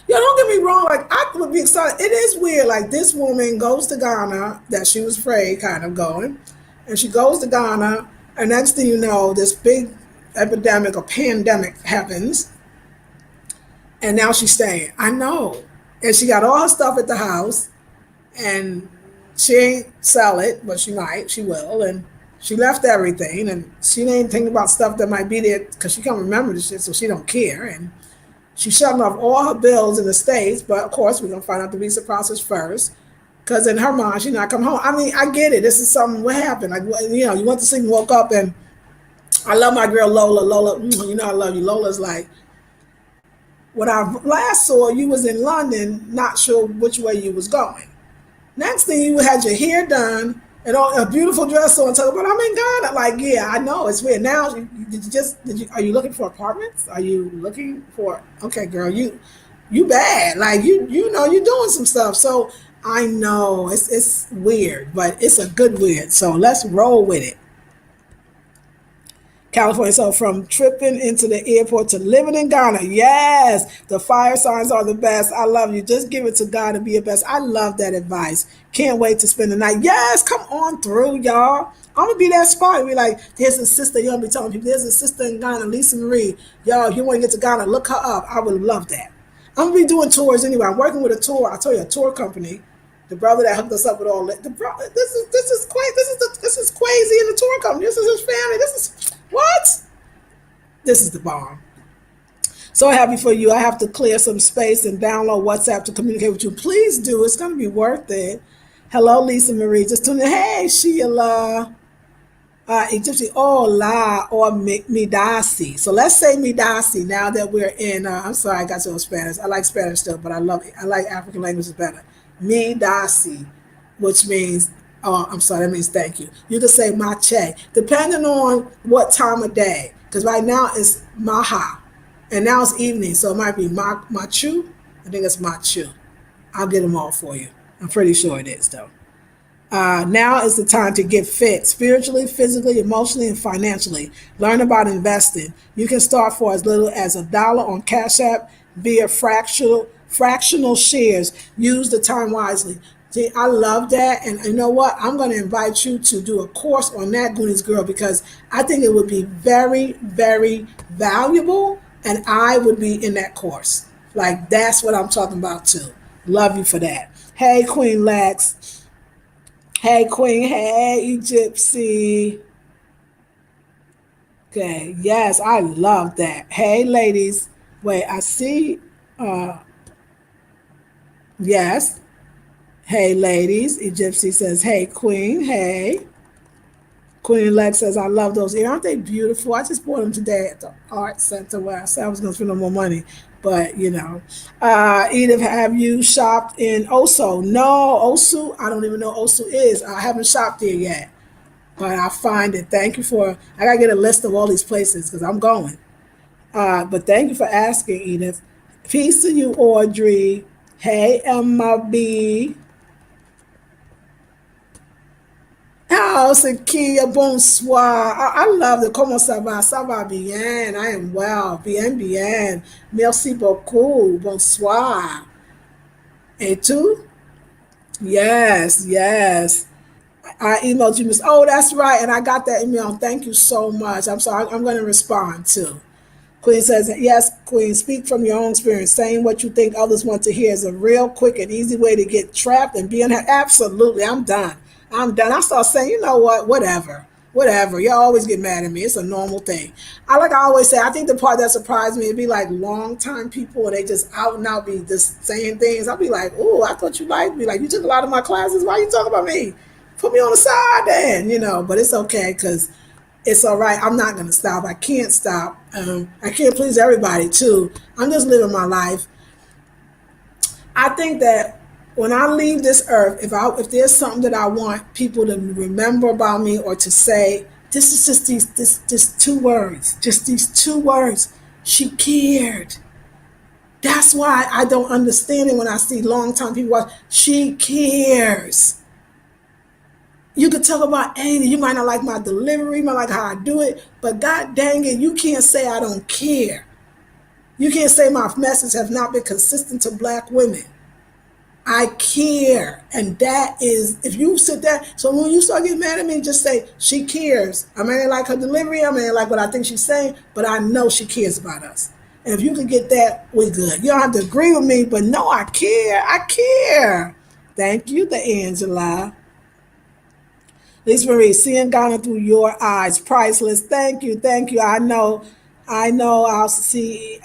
Don't get me wrong. Like, I would be excited. It is weird. Like, this woman goes to Ghana, that she was afraid kind of going, and she goes to Ghana, and next thing you know, this big epidemic or pandemic happens, and now she's staying. I know. And she got all her stuff at the house and she ain't sell it, but she might, she will, and she left everything, and she ain't thinking about stuff that might be there because she can't remember the shit, so she don't care, and she's shutting off all her bills in the States, but of course we're gonna find out the visa process first, because in her mind she's not coming home. I mean, I get it. This is something what happened. Like you went to sleep and woke up, and I love my girl Lola. Lola, I love you. Lola's like, when I last saw you was in London, not sure which way you was going. Next thing you had your hair done and all a beautiful dress on, talking about I'm in Ghana. Like, yeah, I know it's weird. Now, are you looking for apartments? Are you looking for? Okay, girl, you bad. Like you're doing some stuff. So I know it's weird, but it's a good weird. So let's roll with it. California. So from tripping into the airport to living in Ghana. Yes, the fire signs are the best. I love you. Just give it to God and be your best. I love that advice. Can't wait to spend the night. Yes, come on through, y'all. I'm gonna be that spot. Be like, there's a sister. You're gonna be telling people there's a sister in Ghana, Lisa Marie. Y'all, if you want to get to Ghana, look her up. I would love that. I'm gonna be doing tours anyway. I'm working with a tour. I told you, a tour company. The brother that hooked us up with all that. This is crazy in the tour company. This is his family. This is what? This is the bomb. So happy for you. I have to clear some space and download WhatsApp to communicate with you. Please do. It's going to be worth it. Hello, Lisa Marie. Just tuning in. Hey, Sheila. Egyptian. Oh, la or Midasi. So let's say Midasi now that we're in. I'm sorry, I got to Spanish. I like Spanish still, but I like African languages better. Midasi, which means, oh, I'm sorry, that means thank you. You can say mache, depending on what time of day. Because right now it's maha, and now it's evening, so it might be machu. I think it's machu. I'll get them all for you. I'm pretty sure it is, though. Now is the time to get fit spiritually, physically, emotionally, and financially. Learn about investing. You can start for as little as $1 on Cash App via fractional shares. Use the time wisely. See, I love that. And you know what? I'm going to invite you to do a course on that, Goonies Girl, because I think it would be very, very valuable. And I would be in that course. Like, that's what I'm talking about, too. Love you for that. Hey, Queen Lex. Hey, Queen. Hey, Gypsy. Okay. Yes, I love that. Hey, ladies. Wait, I see. Yes. Hey, ladies. Gypsy says, hey, Queen. Hey. Queen Lex says, I love those ears. Aren't they beautiful? I just bought them today at the art center where I said I was going to spend no more money. But, Edith, have you shopped in Oso? No, Osu. I don't even know what Osu is. I haven't shopped there yet. But I find it. Thank you I got to get a list of all these places because I'm going. But thank you for asking, Edith. Peace to you, Audrey. Hey, Emma B. Oh, c'est qui? Bonsoir. I love it. Comment ça va? Ça va bien. I am well. Bien, bien. Merci beaucoup. Bonsoir. Et tout? Yes, yes. I emailed you, Miss. Oh, that's right. And I got that email. Thank you so much. I'm sorry. I'm going to respond too. Queen says, yes, Queen, speak from your own experience. Saying what you think others want to hear is a real quick and easy way to get trapped and be unhappy. Absolutely. I'm done. I'm done. I start saying, you know what? Whatever. Whatever. Y'all always get mad at me. It's a normal thing. I always say, I think the part that surprised me, it'd be like long time people and they just out and out be just saying things. I'll be like, oh, I thought you liked me. Like, you took a lot of my classes. Why you talking about me? Put me on the side then, but it's okay because it's all right. I'm not going to stop. I can't stop. I can't please everybody too. I'm just living my life. I think that when I leave this earth, if there's something that I want people to remember about me or to say, this is just these two words, just these two words. She cared. That's why I don't understand it when I see long time people watch. She cares. You could talk about anything. You might not like my delivery, you might like how I do it, but god dang it, you can't say I don't care. You can't say my message has not been consistent to black women. I care. And that is, if you sit there, so when you start getting mad at me, just say, she cares. I may not like her delivery, I may not like what I think she's saying, but I know she cares about us. And if you can get that, we're good. You don't have to agree with me, but no, I care. I care. Thank you, the Angela. Lisa Marie, seeing Ghana through your eyes, priceless. Thank you, thank you. I know see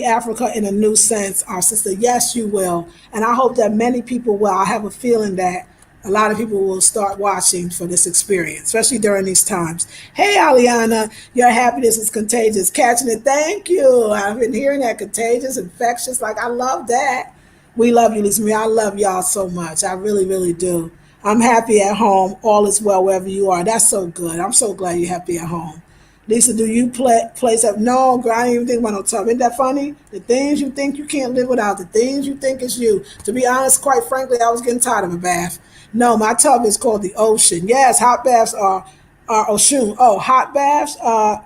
Africa in a new sense, our sister. Yes, you will. And I hope that many people will. I have a feeling that a lot of people will start watching for this experience, especially during these times. Hey, Aliana, your happiness is contagious. Catching it. Thank you. I've been hearing that contagious, infectious. Like, I love that. We love you, Lisa Marie. I love y'all so much. I really, really do. I'm happy at home. All is well wherever you are. That's so good. I'm so glad you're happy at home. Lisa, do you place up? No, girl, I didn't even think about no tub. Isn't that funny? The things you think you can't live without, the things you think is you. To be honest, quite frankly, I was getting tired of a bath. No, my tub is called the ocean. Yes, hot baths are ocean. Oh, hot baths?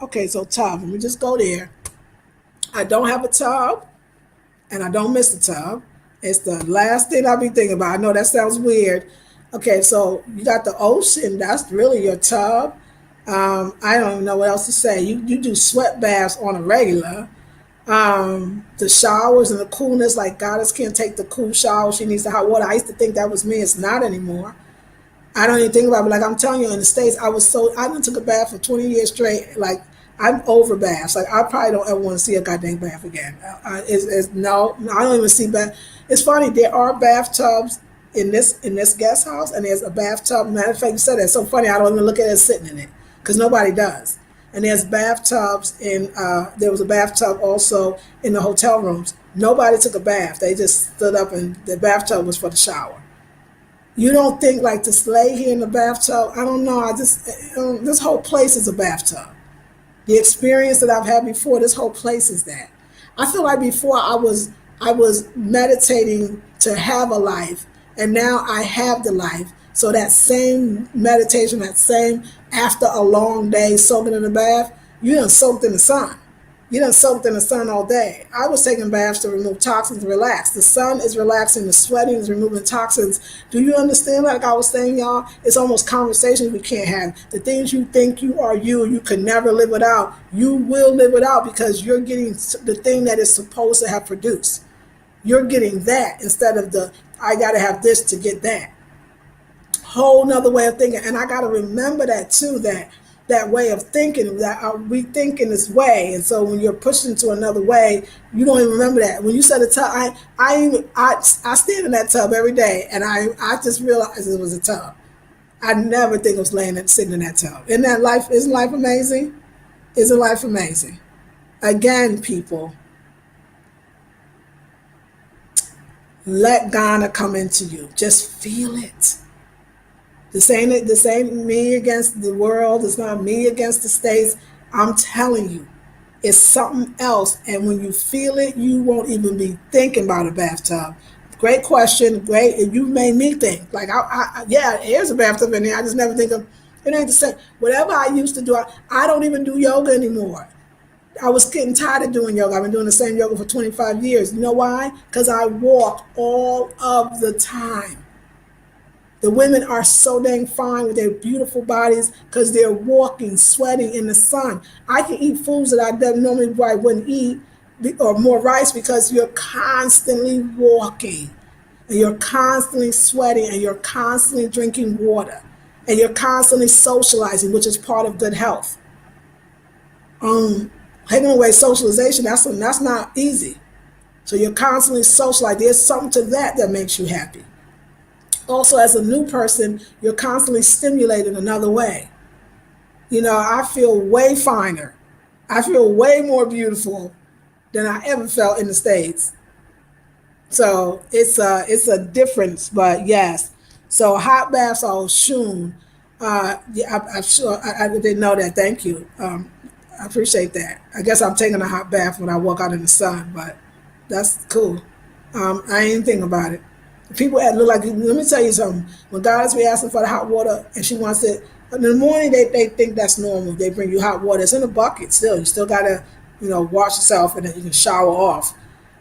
Okay, so tub. Let me just go there. I don't have a tub and I don't miss the tub. It's the last thing I'll be thinking about. I know that sounds weird. Okay, so you got the ocean. That's really your tub. I don't even know what else to say. You do sweat baths on a regular. The showers and the coolness, like Goddess can't take the cool shower. She needs the hot water. I used to think that was me. It's not anymore. I don't even think about it. Like I'm telling you, in the States, I done took a bath for 20 years straight. Like I'm over baths. Like I probably don't ever want to see a goddamn bath again. No, I don't even see bath. It's funny. There are bathtubs in this guest house, and there's a bathtub. Matter of fact, you said that. It's so funny. I don't even look at it sitting in it because nobody does. And there's bathtubs in. There was a bathtub also in the hotel rooms. Nobody took a bath. They just stood up, and the bathtub was for the shower. You don't think like to lay here in the bathtub? I don't know. This whole place is a bathtub. The experience that I've had before, this whole place is that. I feel like before I was meditating to have a life, and now I have the life. So that same meditation, that same after a long day soaking in the bath, you done soaked in the sun. You done soaked in the sun all day. I was taking baths to remove toxins, relax. The sun is relaxing, the sweating is removing toxins. Do you understand? Like I was saying, y'all, it's almost conversations we can't have. The things you think you are you can never live without. You will live without because you're getting the thing that is supposed to have produced. You're getting that instead of I gotta have this to get that. Whole nother way of thinking. And I gotta remember that too, that way of thinking, that we think in this way. And so when you're pushed into another way, you don't even remember that. When you said a tub, I stand in that tub every day, and I just realized it was a tub. I never think I was sitting in that tub. Isn't life amazing? Isn't life amazing? Again, people, let Ghana come into you. Just feel it. This ain't me against the world. It's not me against the States. I'm telling you, it's something else. And when you feel it, you won't even be thinking about a bathtub. Great question. Great. You made me think. Like, yeah, there's a bathtub in there. I just never think of it. Ain't the same. Whatever I used to do, I don't even do yoga anymore. I was getting tired of doing yoga. I've been doing the same yoga for 25 years. You know why? Because I walk all of the time. The women are so dang fine with their beautiful bodies because they're walking, sweating in the sun. I can eat foods that I normally wouldn't eat, or more rice, because you're constantly walking and you're constantly sweating and you're constantly drinking water and you're constantly socializing, which is part of good health. Um, Taking away socialization, that's not easy. So you're constantly socializing. There's something to that that makes you happy. Also, as a new person, you're constantly stimulated another way. I feel way finer. I feel way more beautiful than I ever felt in the States. So it's a difference, but yes. So hot baths are shoon. Yeah, I'm sure I didn't know that. Thank you. I appreciate that. I guess I'm taking a hot bath when I walk out in the sun, but that's cool. I ain't think about it. People look like. Let me tell you something. When guys be asking for the hot water and she wants it in the morning, they think that's normal. They bring you hot water. It's in a bucket still. You still gotta wash yourself and then you can shower off.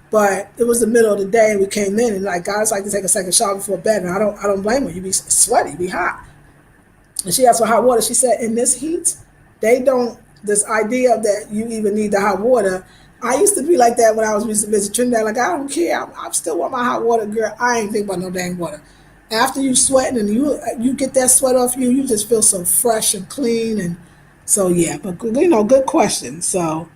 But it was the middle of the day and we came in and like guys like to take a second shower before bed and I don't blame her. You be sweaty, be hot. And she asked for hot water. She said, in this heat, they don't, this idea that you even need the hot water. I used to be like that when I was visit Trinidad. Like, I don't care. I still want my hot water, girl. I ain't think about no dang water. After you sweating and you get that sweat off you, you just feel so fresh and clean. And so, yeah, but good question. So,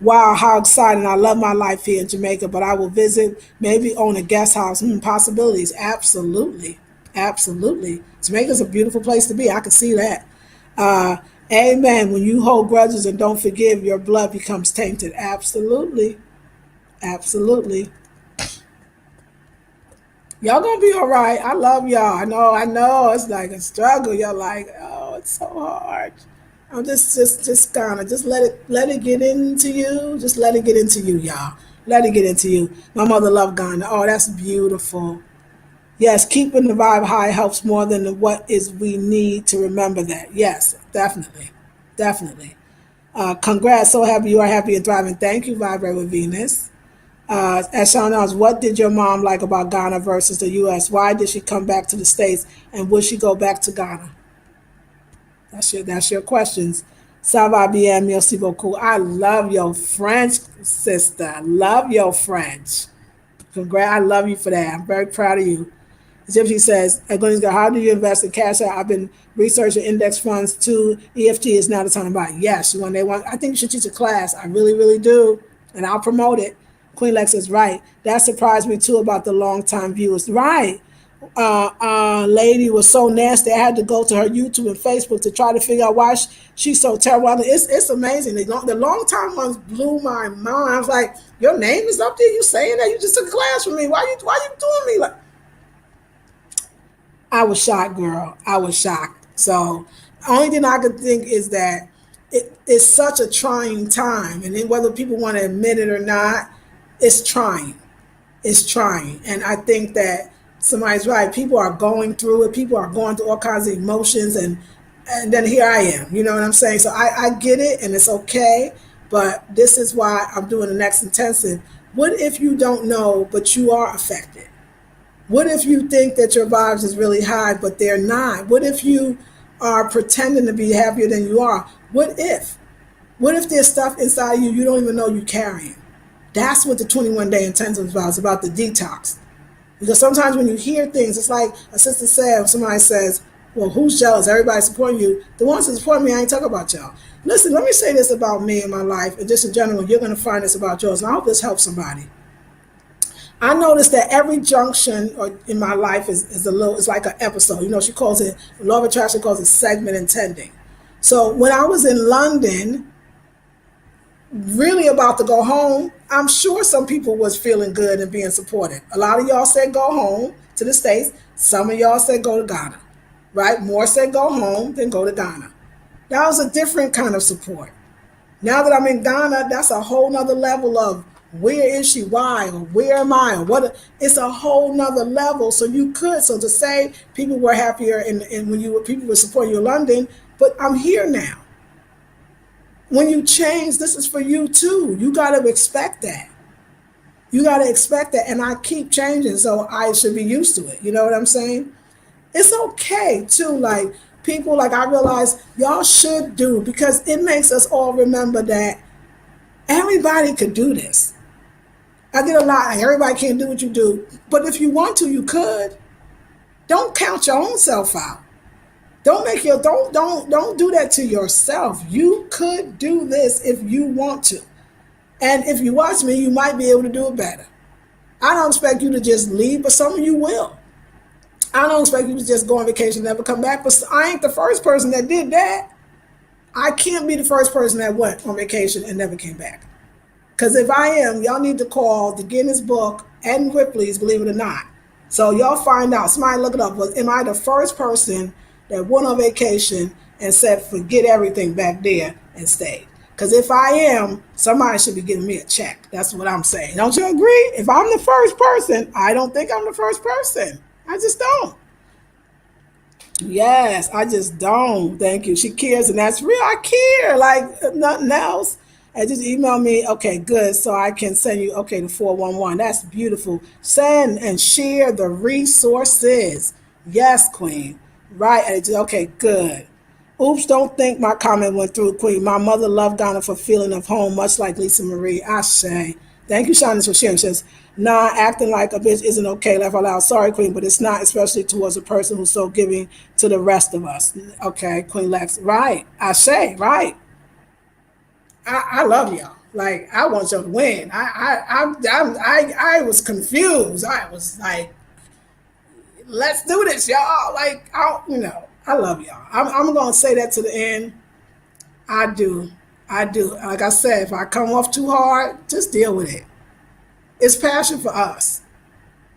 wow, how exciting. I love my life here in Jamaica, but I will visit, maybe own a guest house. Possibilities. Absolutely. Absolutely. Jamaica's a beautiful place to be. I can see that. Uh, Amen. When you hold grudges and don't forgive, your blood becomes tainted. Absolutely. Absolutely. Y'all gonna be all right. I love y'all. I know. It's like a struggle. Y'all like, oh, it's so hard. I'm just gonna just let it get into you. Just let it get into you, y'all. Let it get into you. My mother loved Ghana. Oh, that's beautiful. Yes, keeping the vibe high helps more than what is we need to remember that. Yes, definitely. Definitely. Congrats. So happy you are happy and thriving. Thank you, Vibrate with Venus. As Sean knows, what did your mom like about Ghana versus the U.S.? Why did she come back to the States? And would she go back to Ghana? That's your questions. Ça va bien, merci beaucoup. I love your French, sister. I love your French. Congrats. I love you for that. I'm very proud of you. Gypsy says, how do you invest in cash out? I've been researching index funds too. EFT is now the time to buy. Yes, when they want, I think you should teach a class. I really, really do. And I'll promote it. Queen Lex is right. That surprised me too about the long time viewers. Right. Lady was so nasty. I had to go to her YouTube and Facebook to try to figure out why she's so terrible. It's amazing. The long time ones blew my mind. I was like, your name is up there. You saying that? You just took a class from me. Why you doing me like? I was shocked, girl. I was shocked. So the only thing I could think is that it's such a trying time, and then whether people want to admit it or not, it's trying. It's trying, and I think that somebody's right. People are going through it. People are going through all kinds of emotions, and then here I am. You know what I'm saying? So I get it, and it's okay. But this is why I'm doing the next intensive. What if you don't know, but you are affected? What if you think that your vibes is really high, but they're not? What if you are pretending to be happier than you are? What if? What if there's stuff inside you don't even know you're carrying? That's what the 21-day intensive is about. It's about the detox. Because sometimes when you hear things, it's like a sister said, when somebody says, well, who's jealous? Everybody supporting you. The ones that support me, I ain't talking about y'all. Listen, let me say this about me and my life, and just in general, you're going to find this about yours. And I hope this helps somebody. I noticed that every junction in my life is it's like an episode. She calls it, Law of Attraction calls it segment intending. So when I was in London, really about to go home, I'm sure some people was feeling good and being supported. A lot of y'all said go home to the States. Some of y'all said go to Ghana, right? More said go home than go to Ghana. That was a different kind of support. Now that I'm in Ghana, that's a whole nother level of Where is she? Why? Or where am I? Or what? It's a whole nother level. So you could. So to say people were happier and when you were people were supporting you in London, but I'm here now. When you change, this is for you too. You got to expect that. You got to expect that. And I keep changing, so I should be used to it. You know what I'm saying? It's okay too. Like people, like I realize y'all should do because it makes us all remember that everybody could do this. I get a lot. Like, everybody can't do what you do, but if you want to, you could. Don't count your own self out. Don't do that to yourself. You could do this if you want to. And if you watch me, you might be able to do it better. I don't expect you to just leave, but some of you will. I don't expect you to just go on vacation and never come back, but I ain't the first person that did that. I can't be the first person that went on vacation and never came back. Because if I am, y'all need to call the Guinness Book and Ripley's, believe it or not. So y'all find out. Somebody look it up. Am I the first person that went on vacation and said, forget everything back there and stayed? Because if I am, somebody should be giving me a check. That's what I'm saying. Don't you agree? If I'm the first person, I don't think I'm the first person. I just don't. Yes, I just don't. Thank you. She cares, and that's real. I care like nothing else. And just email me. Okay, good. So I can send you, okay, the 411. That's beautiful. Send and share the resources. Yes, Queen. Right. Okay, good. Oops, don't think my comment went through, Queen. My mother loved Ghana for feeling of home, much like Lisa Marie. I say. Thank you, Shonda, for sharing. She says, nah, acting like a bitch isn't okay. Laugh out loud. Sorry, Queen, but it's not, especially towards a person who's so giving to the rest of us. Okay, Queen Lex. Right. I say, right. I love y'all. Like, I want y'all to win. I was confused. I was like, let's do this, y'all. Like, I love y'all. I'm going to say that to the end. I do. I do. Like I said, if I come off too hard, just deal with it. It's passion for us.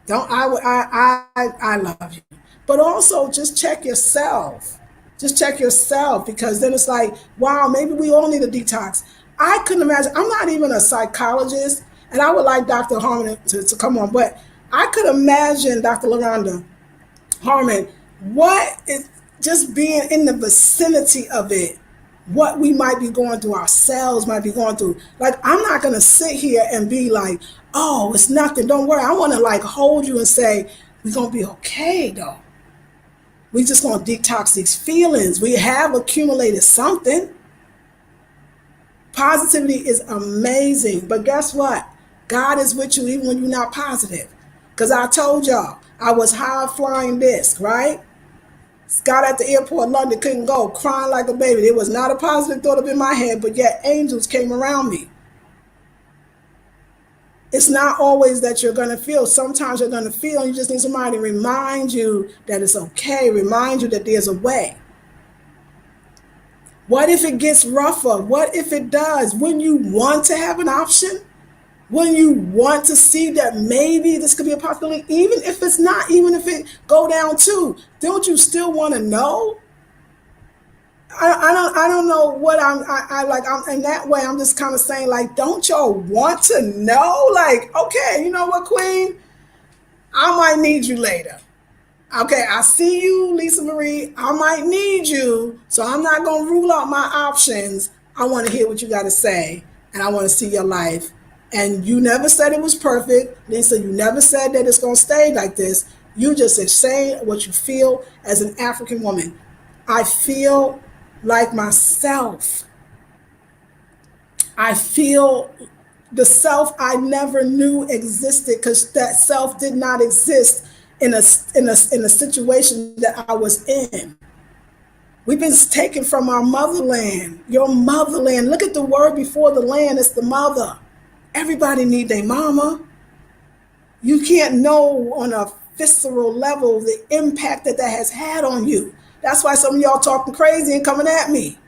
Don't I love you. But also just check yourself. Just check yourself because then it's like, wow, maybe we all need a detox. I couldn't imagine. I'm not even a psychologist, and I would like Dr. Harmon to come on, but I could imagine Dr. LaRonda Harmon, what is just being in the vicinity of it, what we might be going through, ourselves might be going through. Like, I'm not going to sit here and be like, oh, it's nothing, don't worry. I want to like hold you and say, we're going to be okay though. We just going to detox these feelings. We have accumulated something. Positivity is amazing. But guess what? God is with you even when you're not positive. Because I told y'all, I was high flying disc, right? Got at the airport in London, couldn't go, crying like a baby. It was not a positive thought up in my head, but yet angels came around me. It's not always that you're going to feel. Sometimes you're going to feel, and you just need somebody to remind you that it's okay, remind you that there's a way. What if it gets rougher? What if it does? When you want to have an option, when you want to see that maybe this could be a possibility, even if it's not, even if it go down too, don't you still want to know? I don't know what I like. In that way, I'm just kind of saying, like, don't y'all want to know? Like, okay, you know what, Queen? I might need you later. Okay, I see you, Lisa Marie. I might need you, so I'm not going to rule out my options. I want to hear what you got to say, and I want to see your life. And you never said it was perfect, Lisa. You never said that it's going to stay like this. You just say what you feel as an African woman. I feel like myself. I feel the self I never knew existed because that self did not exist in a situation that I was in. We've been taken from our motherland, your motherland. Look at the word before the land, it's the mother. Everybody need their mama. You can't know on a visceral level the impact that has had on you. That's why some of y'all talking crazy and coming at me.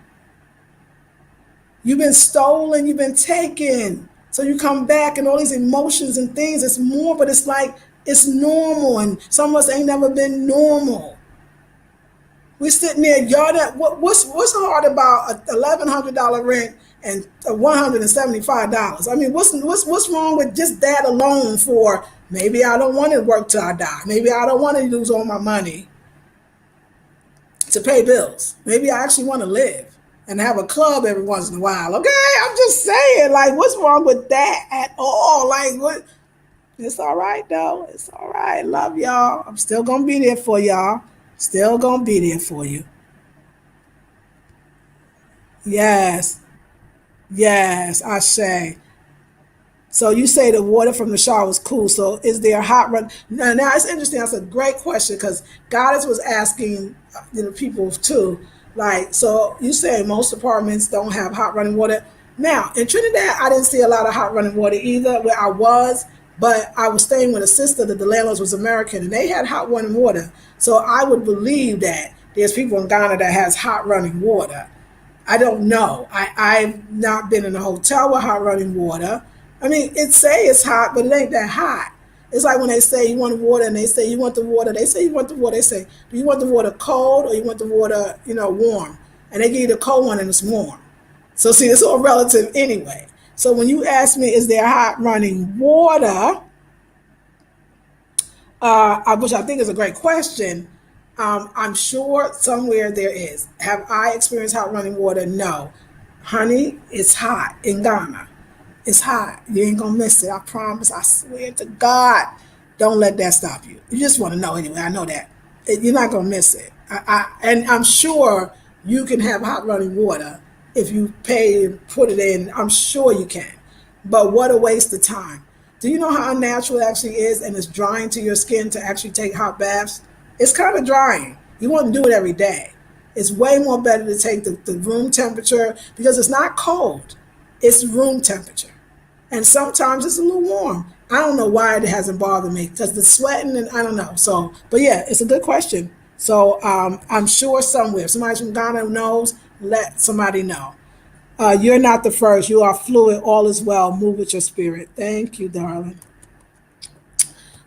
You've been stolen, you've been taken. So you come back and all these emotions and things, it's more, but it's like, it's normal. And some of us ain't never been normal. We're sitting there, y'all, what's hard about a $1,100 rent and $175. I mean, what's wrong with just that alone? For maybe I don't want to work till I die. Maybe I don't want to lose all my money to pay bills. Maybe I actually want to live and have a club every once in a while. Okay, I'm just saying, like, what's wrong with that at all? Like, what? It's all right though. It's all right. Love y'all. I'm still gonna be there for y'all. Still gonna be there for you. Yes, yes, I say. So you say the water from the shower is cool. So is there a hot run? Now it's interesting. That's a great question because Goddess was asking people too. Like, so you say most apartments don't have hot running water. Now in Trinidad, I didn't see a lot of hot running water either where I was, but I was staying with a sister that the landlord was American and they had hot running water. So I would believe that there's people in Ghana that has hot running water. I don't know. I've not been in a hotel with hot running water. I mean, it say it's hot, but it ain't that hot. It's like when they say you want water and they say you want the water. They say you want the water. They say, do you want the water cold or you want the water, warm? And they give you the cold one and it's warm. So see, it's all relative anyway. So when you ask me, is there hot running water? Which I think is a great question. I'm sure somewhere there is. Have I experienced hot running water? No. Honey, it's hot in Ghana. It's hot. You ain't gonna miss it. I promise. I swear to God. Don't let that stop you. You just want to know anyway. I know that. You're not gonna miss it. And I'm sure you can have hot running water if you pay and put it in. I'm sure you can. But what a waste of time. Do you know how unnatural it actually is and it's drying to your skin to actually take hot baths? It's kind of drying. You wouldn't do it every day. It's way more better to take the room temperature because it's not cold. It's room temperature. And sometimes it's a little warm. I don't know why it hasn't bothered me because the sweating and I don't know. So, but yeah, it's a good question. So I'm sure somewhere, if somebody from Ghana knows, let somebody know. You're not the first. You are fluid. All is well. Move with your spirit. Thank you, darling.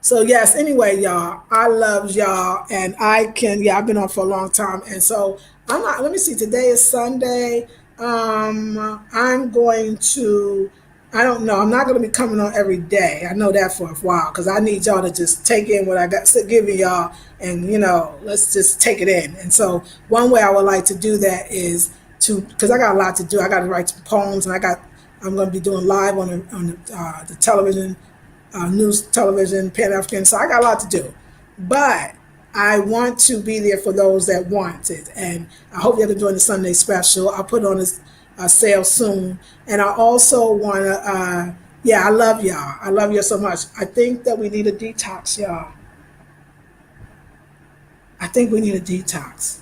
So yes, anyway, y'all, I love y'all and I've been on for a long time. And so I'm not, let me see, today is Sunday. I'm going to, I don't know, I'm not going to be coming on every day. I know that for a while because I need y'all to just take in what I got giving y'all and, let's just take it in. And so one way I would like to do that is because I got a lot to do. I got to write some poems and I'm going to be doing live on the television news television, Pan African. So I got a lot to do. But I want to be there for those that want it. And I hope you're doing the Sunday special. I'll put on a sale soon. And I also want to, I love y'all. I love you so much. I think that we need a detox, y'all. I think we need a detox.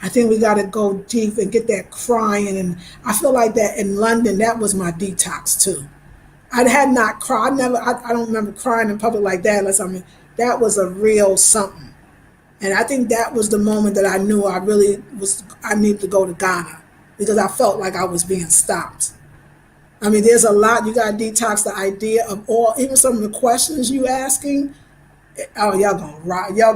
I think we got to go deep and get that crying. And I feel like that in London, that was my detox too. I had not cried. I don't remember crying in public like that that was a real something. And I think that was the moment that I knew I needed to go to Ghana because I felt like I was being stopped. I mean, there's a lot. You got to detox the idea of even some of the questions you asking. Oh, y'all gonna rock. Y'all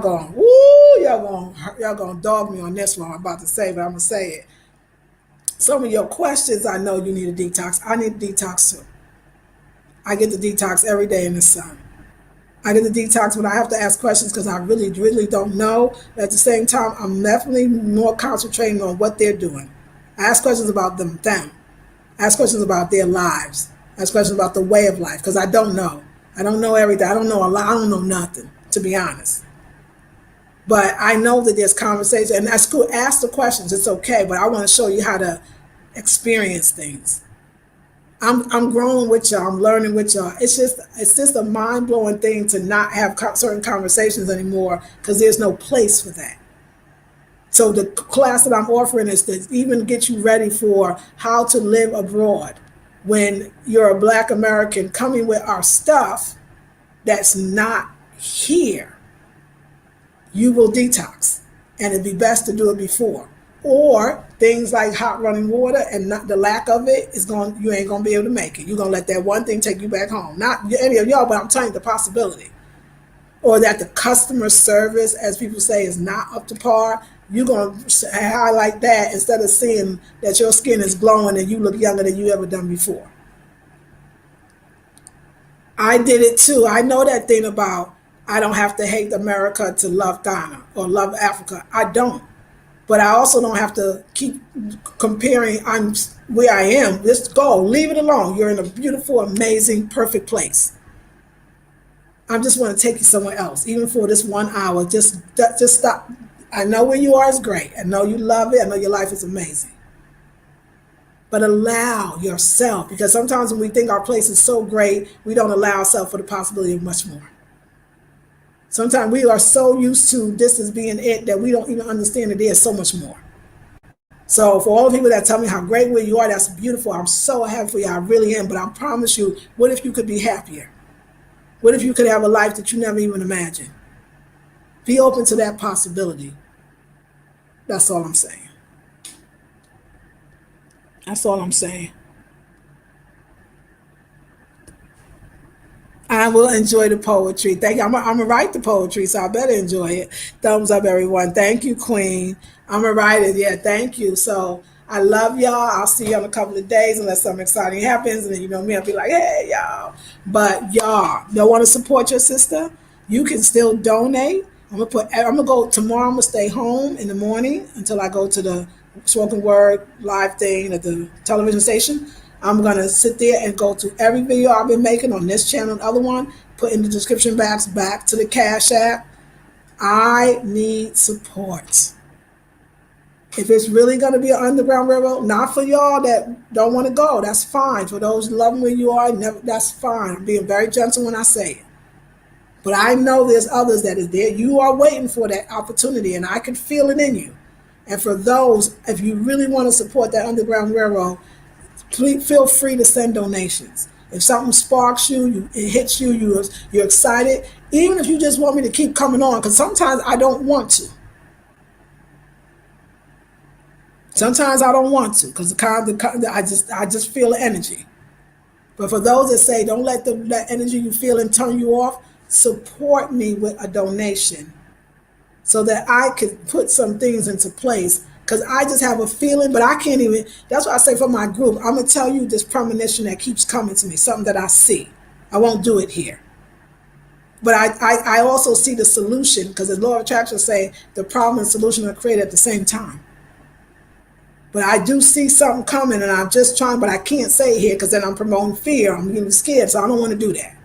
gonna dog me on this one. I'm about to say, but I'm gonna say it. Some of your questions, I know you need a detox. I need a detox too. I get the detox every day in the sun. I get the detox when I have to ask questions because I really, really don't know. But at the same time, I'm definitely more concentrating on what they're doing. I ask questions about them. I ask questions about their lives. I ask questions about the way of life because I don't know. I don't know everything. I don't know a lot. I don't know nothing, to be honest. But I know that there's conversation, and that's cool. Ask the questions. It's okay, but I want to show you how to experience things. I'm growing with y'all. I'm learning with y'all. It's just a mind blowing thing to not have certain conversations anymore because there's no place for that. So the class that I'm offering is to even get you ready for how to live abroad when you're a Black American coming with our stuff that's not here. You will detox, and it'd be best to do it before. Or things like hot running water and not the lack of it you ain't gonna be able to make it. You're gonna let that one thing take you back home. Not any of y'all, but I'm telling you the possibility. Or that the customer service, as people say, is not up to par. you're going to highlight that instead of seeing that your skin is glowing and you look younger than you ever done before. I did it too. I know that thing about I don't have to hate America to love Ghana or love Africa. I don't. But I also don't have to keep comparing. I'm where I am. Just go. Leave it alone. You're in a beautiful, amazing, perfect place. I just want to take you somewhere else, even for this 1 hour. Just stop. I know where you are is great. I know you love it. I know your life is amazing. But allow yourself, because sometimes when we think our place is so great, we don't allow ourselves for the possibility of much more. Sometimes we are so used to this as being it that we don't even understand that there's so much more. So for all the people that tell me how great where you are, that's beautiful. I'm so happy for you. I really am. But I promise you, what if you could be happier? What if you could have a life that you never even imagined? Be open to that possibility. That's all I'm saying. That's all I'm saying. I will enjoy the poetry. Thank you. I'm gonna write the poetry, so I better enjoy it. Thumbs up, everyone. Thank you, Queen. I'm gonna write it. Yeah, thank you. So I love y'all. I'll see you in a couple of days unless something exciting happens, and then you know me, I'll be like, hey, y'all. But y'all, don't want to support your sister? You can still donate. I'm gonna go tomorrow. I'm gonna stay home in the morning until I go to the spoken word live thing at the television station. I'm gonna sit there and go to every video I've been making on this channel and other one, put in the description box back to the Cash App. I need support. If it's really gonna be an underground railroad, not for y'all that don't want to go, that's fine. For those loving where you are, that's fine. I'm being very gentle when I say it. But I know there's others that is there. You are waiting for that opportunity, and I can feel it in you. And for those, if you really want to support that Underground Railroad, please feel free to send donations. If something sparks you, it hits you, you're excited. Even if you just want me to keep coming on, because sometimes I don't want to. Sometimes I don't want to, because I just feel the energy. But for those that say don't let that energy you feel and turn you off, support me with a donation so that I could put some things into place. Because I just have a feeling, but I can't even. That's why I say for my group, I'm gonna tell you this premonition that keeps coming to me, something that I see. I won't do it here. But I also see the solution, because the law of attraction say the problem and solution are created at the same time. But I do see something coming, and I'm just trying, but I can't say it here because then I'm promoting fear. I'm getting scared, so I don't want to do that.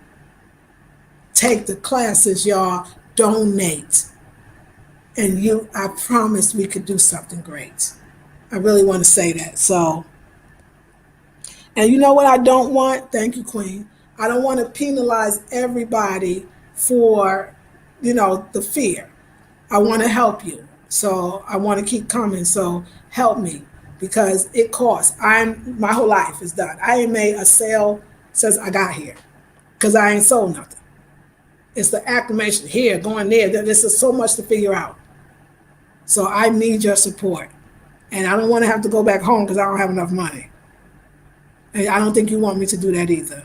Take the classes, y'all. Donate. And I promise we could do something great. I really want to say that. So, and you know what I don't want? Thank you, Queen. I don't want to penalize everybody for, the fear. I want to help you. So I want to keep coming. So help me, because it costs. My whole life is done. I ain't made a sale since I got here because I ain't sold nothing. It's the acclimation here, going there. This is so much to figure out. So I need your support. And I don't want to have to go back home because I don't have enough money. And I don't think you want me to do that either.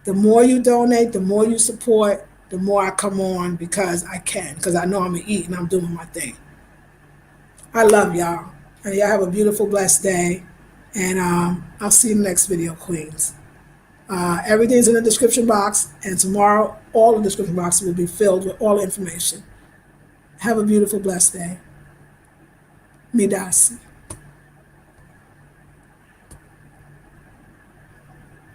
The more you donate, the more you support, the more I come on, because I can, because I know I'm going to eat and I'm doing my thing. I love y'all. And y'all have a beautiful, blessed day. And I'll see you in the next video, Queens. Everything's in the description box. And tomorrow, all the description boxes will be filled with all the information. Have a beautiful, blessed day. Midasi.